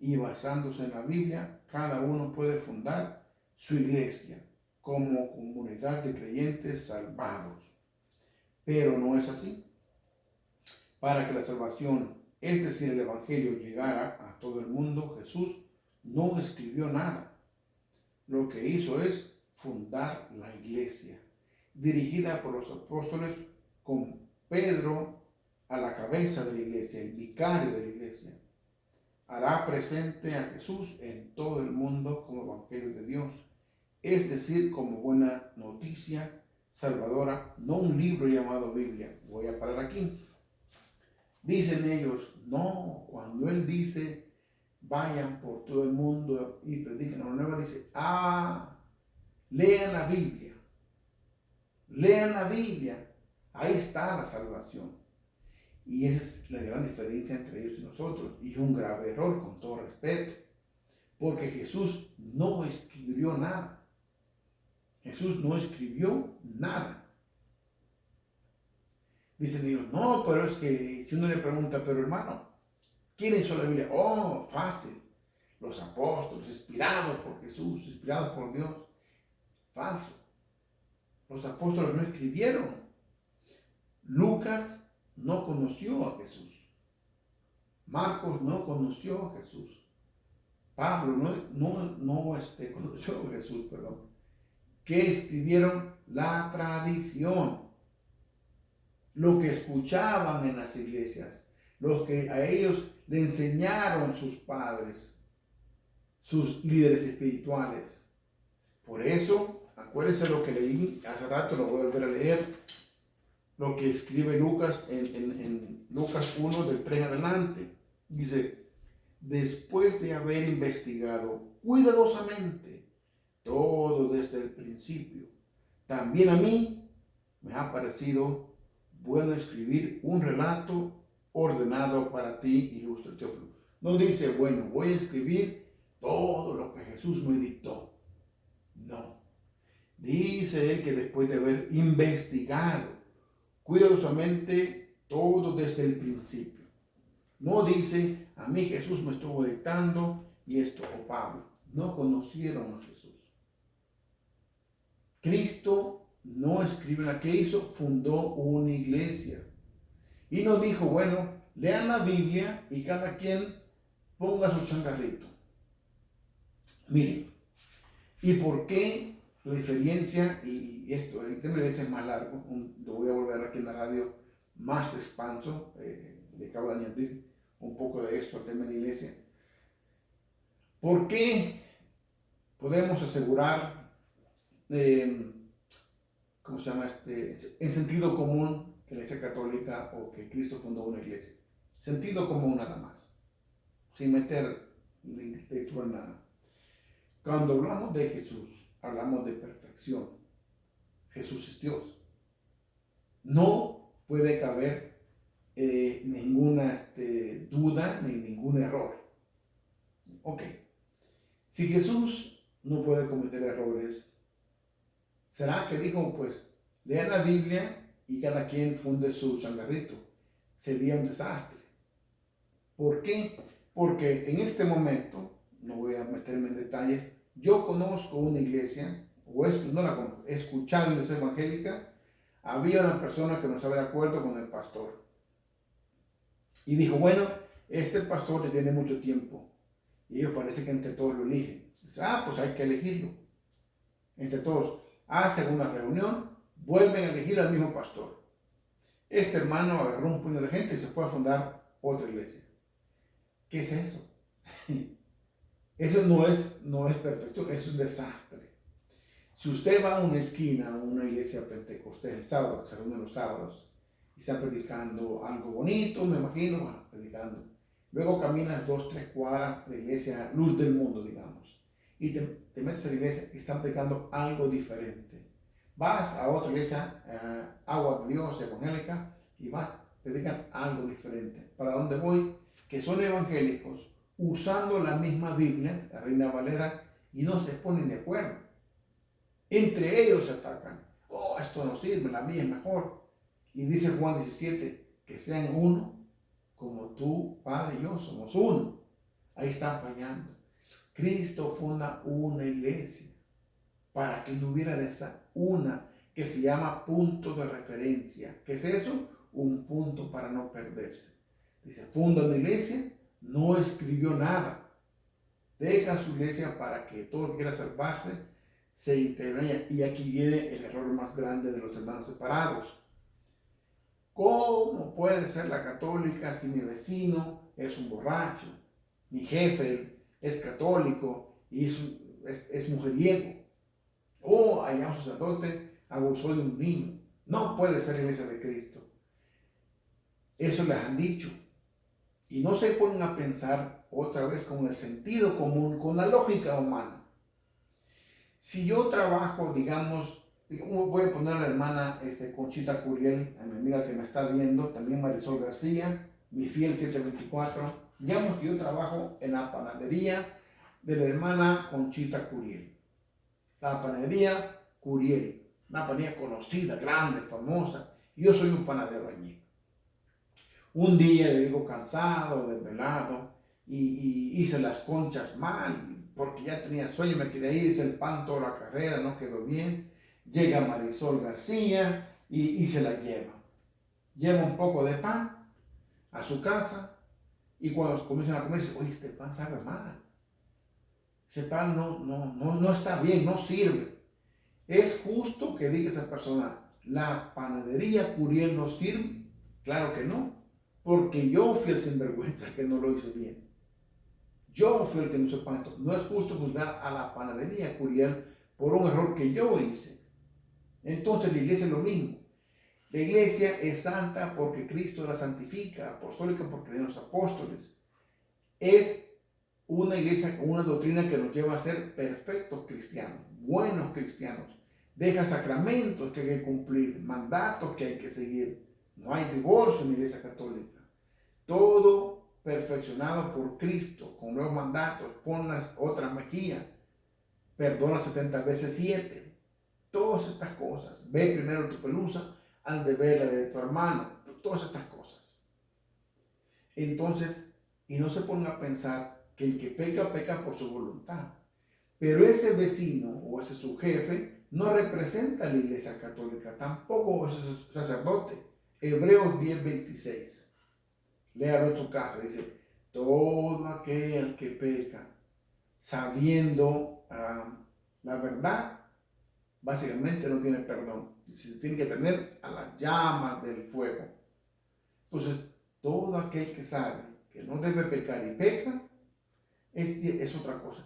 y basándose en la Biblia, cada uno puede fundar su iglesia como comunidad de creyentes salvados. Pero no es así. Para que la salvación, es decir, el evangelio, llegara a todo el mundo, Jesús no escribió nada. Lo que hizo es fundar la iglesia, dirigida por los apóstoles con Pedro a la cabeza de la iglesia, el vicario de la iglesia. Hará presente a Jesús en todo el mundo como evangelio de Dios, es decir, como buena noticia salvadora, no un libro llamado Biblia. Voy a parar aquí. Dicen ellos, no, cuando Él dice, vayan por todo el mundo y prediquen la nueva, dice, lean la Biblia. Lean la Biblia. Ahí está la salvación. Y esa es la gran diferencia entre ellos y nosotros. Y un grave error, con todo respeto. Porque Jesús no escribió nada. Jesús no escribió nada. Dicen ellos, no, pero es que si uno le pregunta, pero hermano, ¿quién hizo la Biblia? Oh, fácil. Los apóstoles, inspirados por Jesús, inspirados por Dios. Falso. Los apóstoles no escribieron. Lucas no conoció a Jesús. Marcos no conoció a Jesús. Pablo no conoció a Jesús, perdón. ¿Qué escribieron? La tradición. Lo que escuchaban en las iglesias, los que a ellos le enseñaron sus padres, sus líderes espirituales. Por eso, acuérdense lo que leí hace rato, lo voy a volver a leer, lo que escribe Lucas en Lucas 1 del 3 adelante. Dice, después de haber investigado cuidadosamente todo desde el principio, también a mí me ha parecido bueno escribir un relato ordenado para ti, ilustre Teófilo. No dice, bueno, voy a escribir todo lo que Jesús me dictó. No. Dice él que después de haber investigado cuidadosamente todo desde el principio. No dice, a mí Jesús me estuvo dictando y esto, o Pablo. No conocieron a Jesús. Cristo no escribe la que hizo, fundó una iglesia. Y no dijo, bueno, lean la Biblia y cada quien ponga su changarrito. Miren, ¿y por qué la diferencia? Y esto, el tema es más largo, lo voy a volver aquí en la radio más expanso, le acabo de añadir un poco de esto al tema de la iglesia. ¿Por qué podemos asegurar ¿cómo se llama? En sentido común que la Iglesia Católica o que Cristo fundó una iglesia? Sentido común nada más, sin meter lectura en nada. Cuando hablamos de Jesús, hablamos de perfección. Jesús es Dios. No puede caber ninguna duda ni ningún error. Ok. Si Jesús no puede cometer errores, ¿será que dijo, pues, lean la Biblia y cada quien funde su changarrito? Sería un desastre. ¿Por qué? Porque en este momento, no voy a meterme en detalle, yo conozco una iglesia, no la conozco, he escuchado en la iglesia evangélica, había una persona que no estaba de acuerdo con el pastor. Y dijo, bueno, este pastor ya tiene mucho tiempo. Y ellos parece que entre todos lo eligen. Dice, pues hay que elegirlo. Entre todos. Hacen una reunión, vuelven a elegir al mismo pastor. Este hermano agarró un puño de gente y se fue a fundar otra iglesia. ¿Qué es eso? Eso no es perfección, es un desastre. Si usted va a una esquina, a una iglesia pentecostés el sábado, que se reúnen los sábados, y están predicando algo bonito, me imagino, predicando. Luego caminas 2, 3 cuadras de la iglesia Luz del Mundo, digamos, y te metes a la iglesia y están predicando algo diferente. Vas a otra iglesia, Agua de Dios, evangélica, y vas, predican algo diferente. ¿Para dónde voy? Que son evangélicos usando la misma Biblia, la Reina Valera, y no se ponen de acuerdo. Entre ellos se atacan. Oh, esto no sirve, la mía es mejor. Y dice Juan 17, que sean uno, como tú, Padre y yo, somos uno. Ahí están fallando. Cristo funda una iglesia para que no hubiera de esa una que se llama punto de referencia. ¿Qué es eso? Un punto para no perderse. Dice, funda una iglesia, no escribió nada. Deja su iglesia para que todo el que quiera salvarse se integre en ella. Y aquí viene el error más grande de los hermanos separados. ¿Cómo puede ser la católica si mi vecino es un borracho? Mi jefe es católico y es mujeriego. O allá un sacerdote abusó de un niño. No puede ser la iglesia de Cristo. Eso les han dicho. Y no se ponen a pensar otra vez con el sentido común, con la lógica humana. Si yo trabajo, digamos, voy a poner a la hermana Conchita Curiel, a mi amiga que me está viendo, también Marisol García, mi fiel 724. Digamos que yo trabajo en la panadería de la hermana Conchita Curiel. La panadería Curiel, una panadería conocida, grande, famosa. Yo soy un panadero allí. Un día le digo cansado, desvelado, y hice las conchas mal, porque ya tenía sueño, me quería ir, hice el pan toda la carrera, no quedó bien. Llega Marisol García y se la lleva. Lleva un poco de pan a su casa y cuando comienzan a comer dice, oye, este pan sabe mal. Ese pan no está bien, no sirve. ¿Es justo que diga esa persona, la panadería Curiel no sirve? Claro que no, porque yo fui el sinvergüenza que no lo hice bien. Yo fui el que no hizo pan. No es justo juzgar a la panadería Curiel por un error que yo hice. Entonces la iglesia es lo mismo. La iglesia es santa porque Cristo la santifica, apostólica porque vienen los apóstoles. Es una iglesia con una doctrina que nos lleva a ser perfectos cristianos, buenos cristianos. Deja sacramentos que hay que cumplir, mandatos que hay que seguir. No hay divorcio en la iglesia católica. Todo perfeccionado por Cristo, con nuevos mandatos. Pon las otras mejillas. Perdona 70 veces 7. Todas estas cosas. Ve primero tu pelusa antes de ver la de tu hermano. Todas estas cosas. Entonces, y no se ponga a pensar que el que peca, peca por su voluntad. Pero ese vecino o ese su jefe no representa a la iglesia católica, tampoco ese sacerdote. Hebreos 10:26. Léalo en su casa. Dice, todo aquel que peca sabiendo la verdad, básicamente no tiene perdón. Se tiene que tener a las llamas del fuego. Entonces, todo aquel que sabe que no debe pecar y peca, es otra cosa.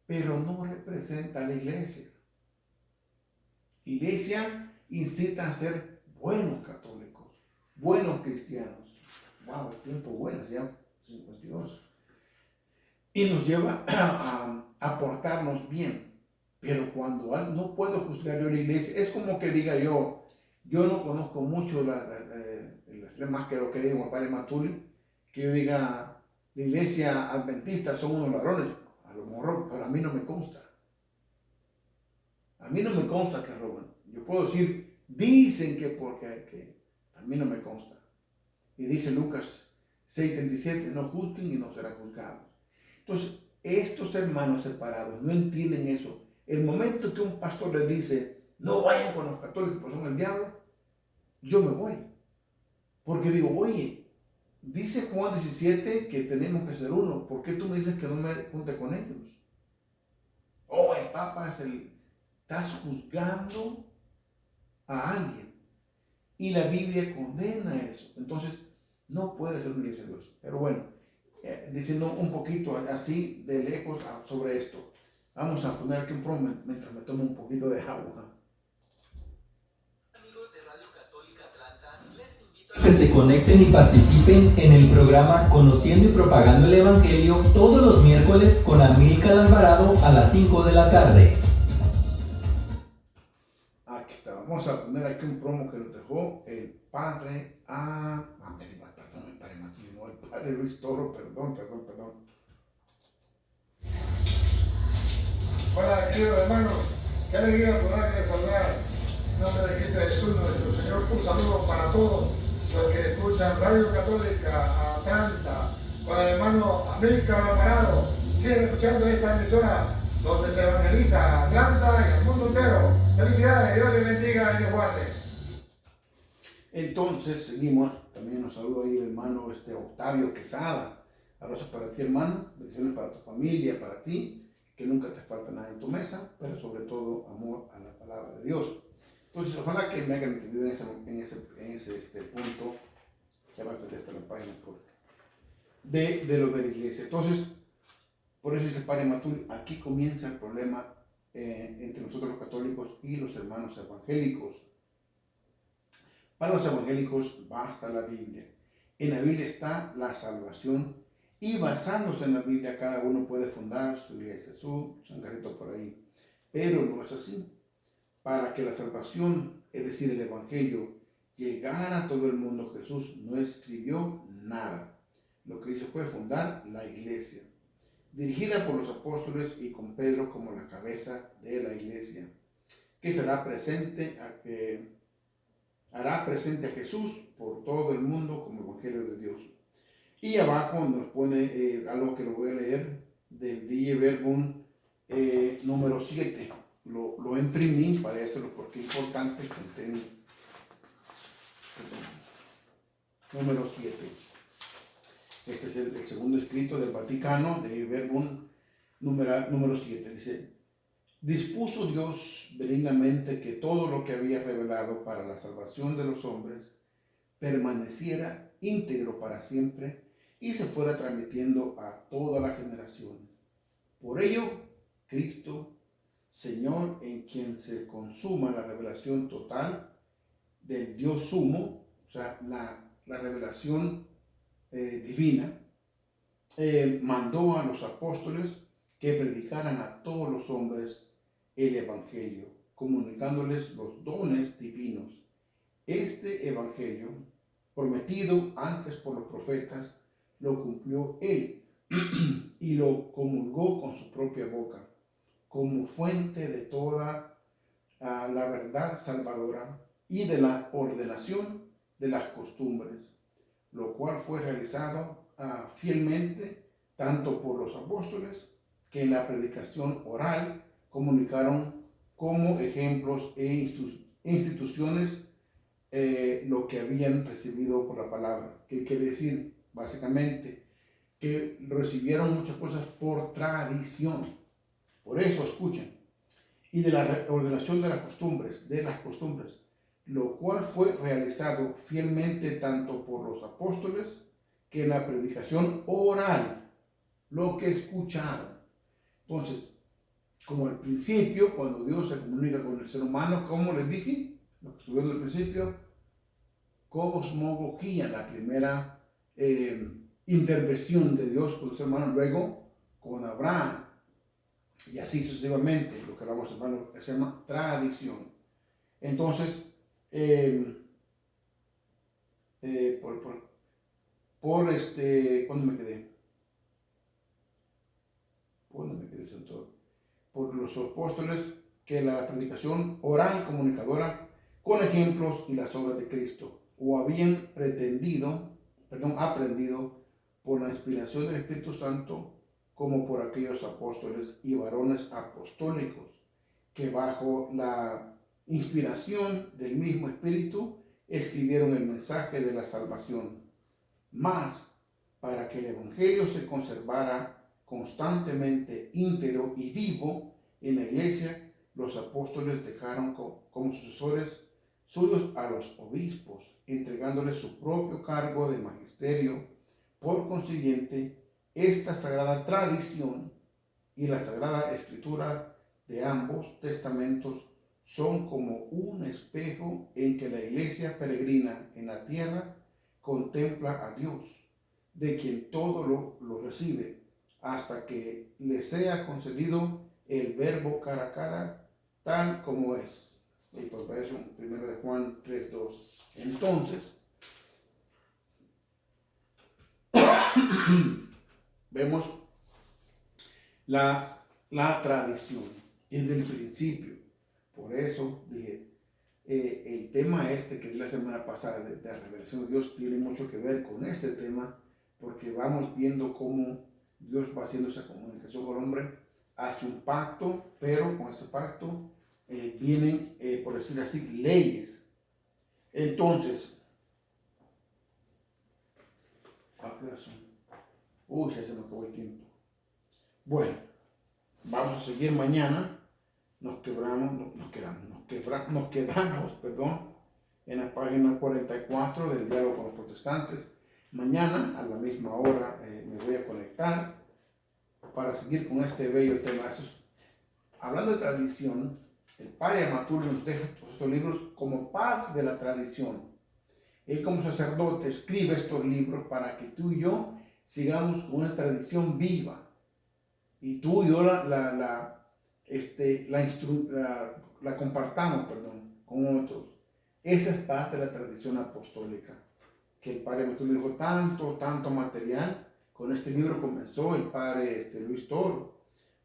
Pero no representa a la iglesia. Iglesia incita a ser buenos católicos, buenos cristianos. Wow, el tiempo bueno, ya 52. Y nos lleva a portarnos bien. Pero cuando no puedo juzgar yo a la iglesia, es como que diga yo no conozco mucho las más que lo que digo el padre Matuli, que yo diga, la iglesia adventista son unos ladrones, a lo mejor, pero a mí no me consta. A mí no me consta que roban. Yo puedo decir, dicen que porque a mí no me consta. Y dice Lucas 6:37, no juzguen y no serán juzgados. Entonces, estos hermanos separados no entienden eso. El momento que un pastor les dice, no vayan con los católicos porque son el diablo, yo me voy. Porque digo, oye, dice Juan 17 que tenemos que ser uno. ¿Por qué tú me dices que no me junte con ellos? Oh, el Papa estás juzgando a alguien. Y la Biblia condena eso. Entonces, no puede ser una iglesia de Dios. Pero bueno, diciendo un poquito así de lejos sobre esto. Vamos a poner aquí un promo mientras me tomo un poquito de agua. Que se conecten y participen en el programa Conociendo y Propagando el Evangelio todos los miércoles con Amílcar Alvarado a las 5 de la tarde. Aquí está, vamos a poner aquí un promo que nos dejó el padre el padre Luis Toro, perdón. Hola, queridos hermanos, qué alegría poderles saludar. En nombre de Cristo Jesús, nuestro Señor, un saludo para todos los que escuchan Radio Católica Atlanta, con el hermano Amílcar Alvarado. Siguen escuchando esta emisora donde se evangeliza Atlanta y el mundo entero. Felicidades, Dios les bendiga y les guarde. Entonces seguimos, también nos saluda ahí el hermano Octavio Quesada. Abrazos para ti, hermano, bendiciones para tu familia, para ti, que nunca te falta nada en tu mesa, pero sobre todo amor a la palabra de Dios. Entonces, ojalá que me hayan entendido en ese punto. Ya me perdí hasta la página de lo de la iglesia. Entonces, por eso dice el padre Matul, aquí comienza el problema entre nosotros los católicos y los hermanos evangélicos. Para los evangélicos basta la Biblia. En la Biblia está la salvación y basándose en la Biblia cada uno puede fundar su iglesia, su changarrito por ahí. Pero no es así. Para que la salvación, es decir, el evangelio, llegara a todo el mundo, Jesús no escribió nada. Lo que hizo fue fundar la iglesia, dirigida por los apóstoles y con Pedro como la cabeza de la iglesia, que hará presente a Jesús por todo el mundo como evangelio de Dios. Y abajo nos pone algo que lo voy a leer del Die Verbum número 7. Lo imprimí para eso porque es importante que estén. Número 7. Este es el segundo escrito del Vaticano, de Verbum número 7. Dice: dispuso Dios benignamente que todo lo que había revelado para la salvación de los hombres permaneciera íntegro para siempre y se fuera transmitiendo a toda la generación. Por ello, Cristo, Señor, en quien se consuma la revelación total del Dios sumo, o sea, la revelación divina, mandó a los apóstoles que predicaran a todos los hombres el Evangelio, comunicándoles los dones divinos. Este Evangelio, prometido antes por los profetas, lo cumplió él y lo comulgó con su propia boca, como fuente de toda la verdad salvadora y de la ordenación de las costumbres, lo cual fue realizado fielmente tanto por los apóstoles que en la predicación oral comunicaron como ejemplos e instituciones lo que habían recibido por la palabra. ¿Qué quiere decir? Básicamente que recibieron muchas cosas por tradición. Por eso escuchen. Y de la ordenación de las costumbres, lo cual fue realizado fielmente tanto por los apóstoles que en la predicación oral, lo que escucharon. Entonces, como al principio, cuando Dios se comunica con el ser humano, como les dije, lo que estuvimos al principio, cosmología, la primera intervención de Dios con el ser humano, luego con Abraham, y así sucesivamente, lo que hablamos, hermano, se llama tradición. Entonces, ¿cuándo me quedé? Por los apóstoles, que la predicación oral comunicadora con ejemplos y las obras de Cristo, o habían aprendido por la inspiración del Espíritu Santo, como por aquellos apóstoles y varones apostólicos, que bajo la inspiración del mismo Espíritu escribieron el mensaje de la salvación. Mas, para que el Evangelio se conservara constantemente íntegro y vivo en la iglesia, los apóstoles dejaron como sucesores suyos a los obispos, entregándoles su propio cargo de magisterio. Por consiguiente, esta sagrada tradición y la Sagrada Escritura de ambos testamentos son como un espejo en que la iglesia peregrina en la tierra contempla a Dios, de quien todo lo recibe, hasta que le sea concedido el verbo cara a cara, tal como es. Y por eso, 1 de Juan 3:2. Entonces, vemos la tradición desde el principio. Por eso dije, el tema que es la semana pasada de la revelación de Dios tiene mucho que ver con este tema, porque vamos viendo cómo Dios va haciendo esa comunicación con el hombre, hace un pacto, pero con ese pacto vienen, por decir así, leyes. Entonces, ¿a qué hora son? Uy, ya se me acabó el tiempo. Bueno, vamos a seguir mañana. Nos quedamos, en la página 44 del Diálogo con los Protestantes. Mañana a la misma hora me voy a conectar para seguir con este bello tema. Hablando de tradición, el padre Amatulio nos deja todos estos libros como parte de la tradición. Él como sacerdote escribe estos libros para que tú y yo sigamos con una tradición viva. Y tú y yo la compartamos, con otros. Esa es parte de la tradición apostólica, que el padre Amatulio dijo tanto material. Con este libro comenzó el padre Luis Toro.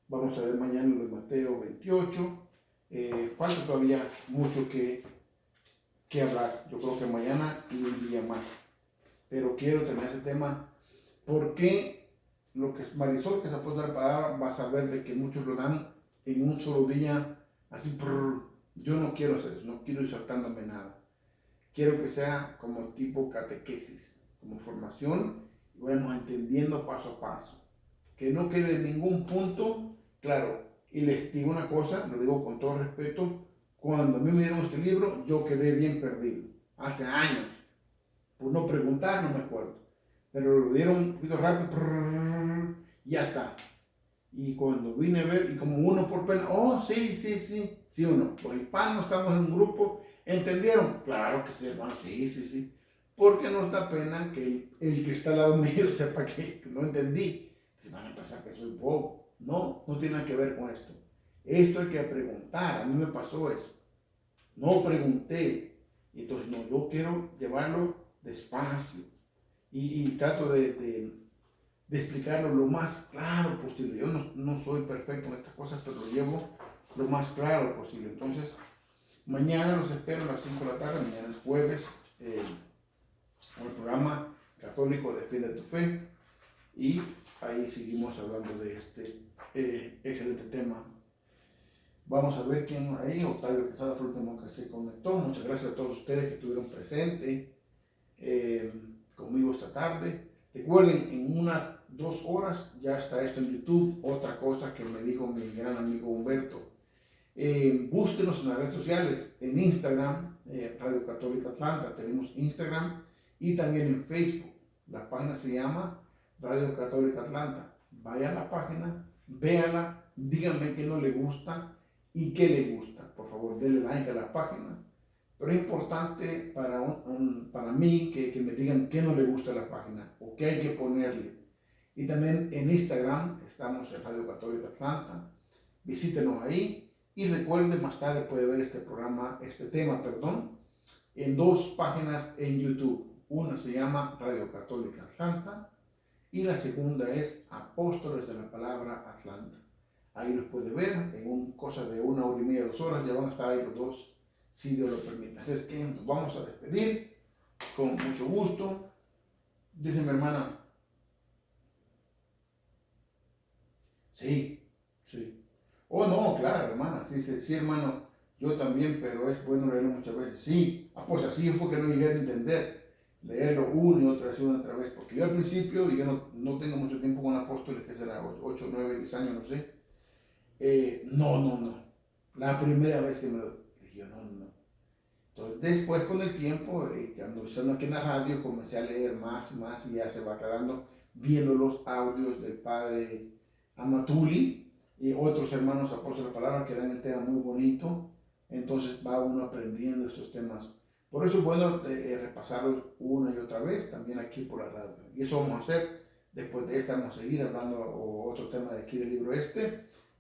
Vamos a ver mañana lo de Mateo 28. Falta todavía mucho que hablar. Yo creo que mañana y un día más. Pero quiero terminar este tema porque lo que Marisol, que se ha puesto la palabra, va a saber de que muchos lo dan en un solo día, así. Yo no quiero hacer eso, no quiero ir saltándome nada. Quiero que sea como tipo catequesis, como formación, y vayamos entendiendo paso a paso. Que no quede en ningún punto claro. Y les digo una cosa, lo digo con todo respeto, cuando a mí me dieron este libro, yo quedé bien perdido, hace años. Por no preguntar, no me acuerdo. Pero lo dieron un poquito rápido, ya está. Y cuando vine a ver, y como uno por pena, sí uno. Los hispanos estamos en un grupo, ¿entendieron? Claro que sí, hermano, sí. Porque nos da pena que el que está al lado mío sepa que no entendí. Se van a pensar que soy bobo. No tiene nada que ver con esto. Esto hay que preguntar. A mí me pasó eso. No pregunté. Entonces, no, yo quiero llevarlo despacio. Y trato de explicarlo lo más claro posible. Yo no soy perfecto en estas cosas, pero lo llevo lo más claro posible. Entonces, mañana los espero a las 5 de la tarde. Mañana es jueves. Con el programa Católico Defiende tu Fe. Y ahí seguimos hablando de este excelente tema. Vamos a ver quién ahí. Octavio Quesada fue el último que se conectó. Muchas gracias a todos ustedes que estuvieron presentes conmigo esta tarde. Recuerden, en unas 2 horas ya está esto en YouTube. Otra cosa que me dijo mi gran amigo Humberto. Búsquenos en las redes sociales, en Instagram, Radio Católica Atlanta. Tenemos Instagram y también en Facebook. La página se llama Radio Católica Atlanta. Vaya a la página, véala, díganme qué no le gusta y qué le gusta. Por favor, denle like a la página. Pero es importante para mí que me digan qué no le gusta a la página o qué hay que ponerle. Y también en Instagram estamos en Radio Católica Atlanta. Visítenos ahí y recuerden, más tarde puede ver este tema, en 2 páginas en YouTube. Una se llama Radio Católica Atlanta y la segunda es Apóstoles de la Palabra Atlanta. Ahí los puede ver en cosa de 1 hora y media, 2 horas, ya van a estar ahí los dos, si Dios lo permite. Así es que nos vamos a despedir con mucho gusto. Dice mi hermana. Sí. Oh, no, claro, hermana. Sí, hermano. Yo también, pero es bueno leerlo muchas veces. Sí. Pues así fue que no llegué a entender. Leerlo una y otra vez. Porque yo al principio, yo no tengo mucho tiempo con apóstoles, que será 8, 9, 10 años, no sé. No. La primera vez que me lo dije, no. Entonces, después con el tiempo, cuando estando aquí en la radio, comencé a leer más y ya se va aclarando, viendo los audios del padre Amatuli, y otros hermanos apóstoles de la palabra que dan el tema muy bonito. Entonces va uno aprendiendo estos temas. Por eso es bueno repasarlos una y otra vez también aquí por la radio. Y eso vamos a hacer. Después de esta vamos a seguir hablando otro tema de aquí del libro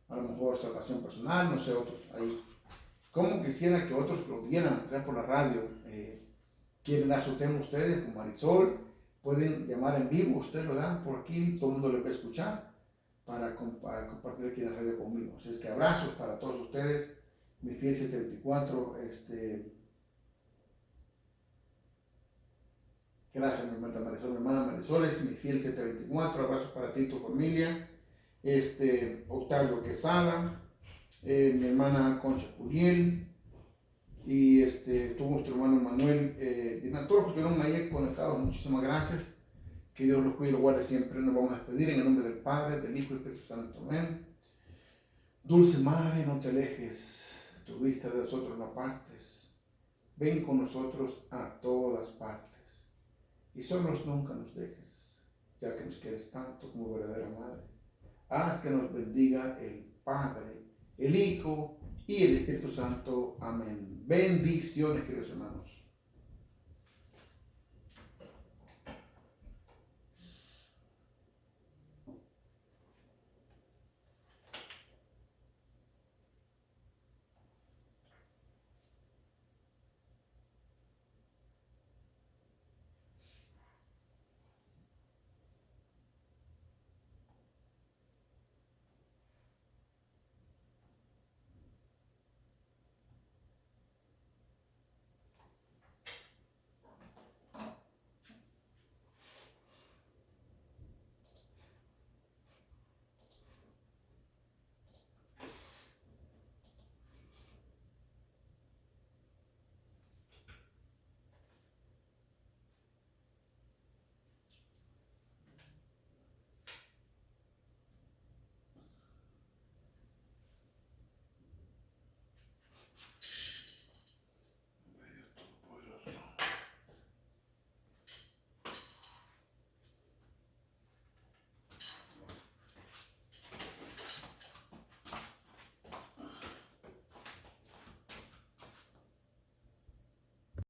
a lo mejor salvación personal, no sé, otros ahí. Como quisiera que otros lo dieran, o sea, por la radio. Quieren dar su tema ustedes con Marisol, pueden llamar en vivo, ustedes lo dan por aquí, todo el mundo les va a escuchar para compartir aquí en la radio conmigo. Así es que abrazos para todos ustedes, mi fiel 724, gracias mi hermana Marisol, mi hermana Marisol es mi fiel 724, abrazos para ti y tu familia, Octavio Quesada, mi hermana Concha Curiel, y tuvo nuestro hermano Manuel, todos los que estuvieron ahí conectados, muchísimas gracias, que Dios los cuide y los guarde siempre. Nos vamos a despedir en el nombre del Padre, del Hijo y del Espíritu Santo, amén. Dulce Madre, no te alejes, tu vista de nosotros no apartes, ven con nosotros a todas partes, y solos nunca nos dejes, ya que nos quieres tanto como verdadera Madre. Haz que nos bendiga el Padre, el Hijo y el Espíritu Santo. Amén. Bendiciones, queridos hermanos.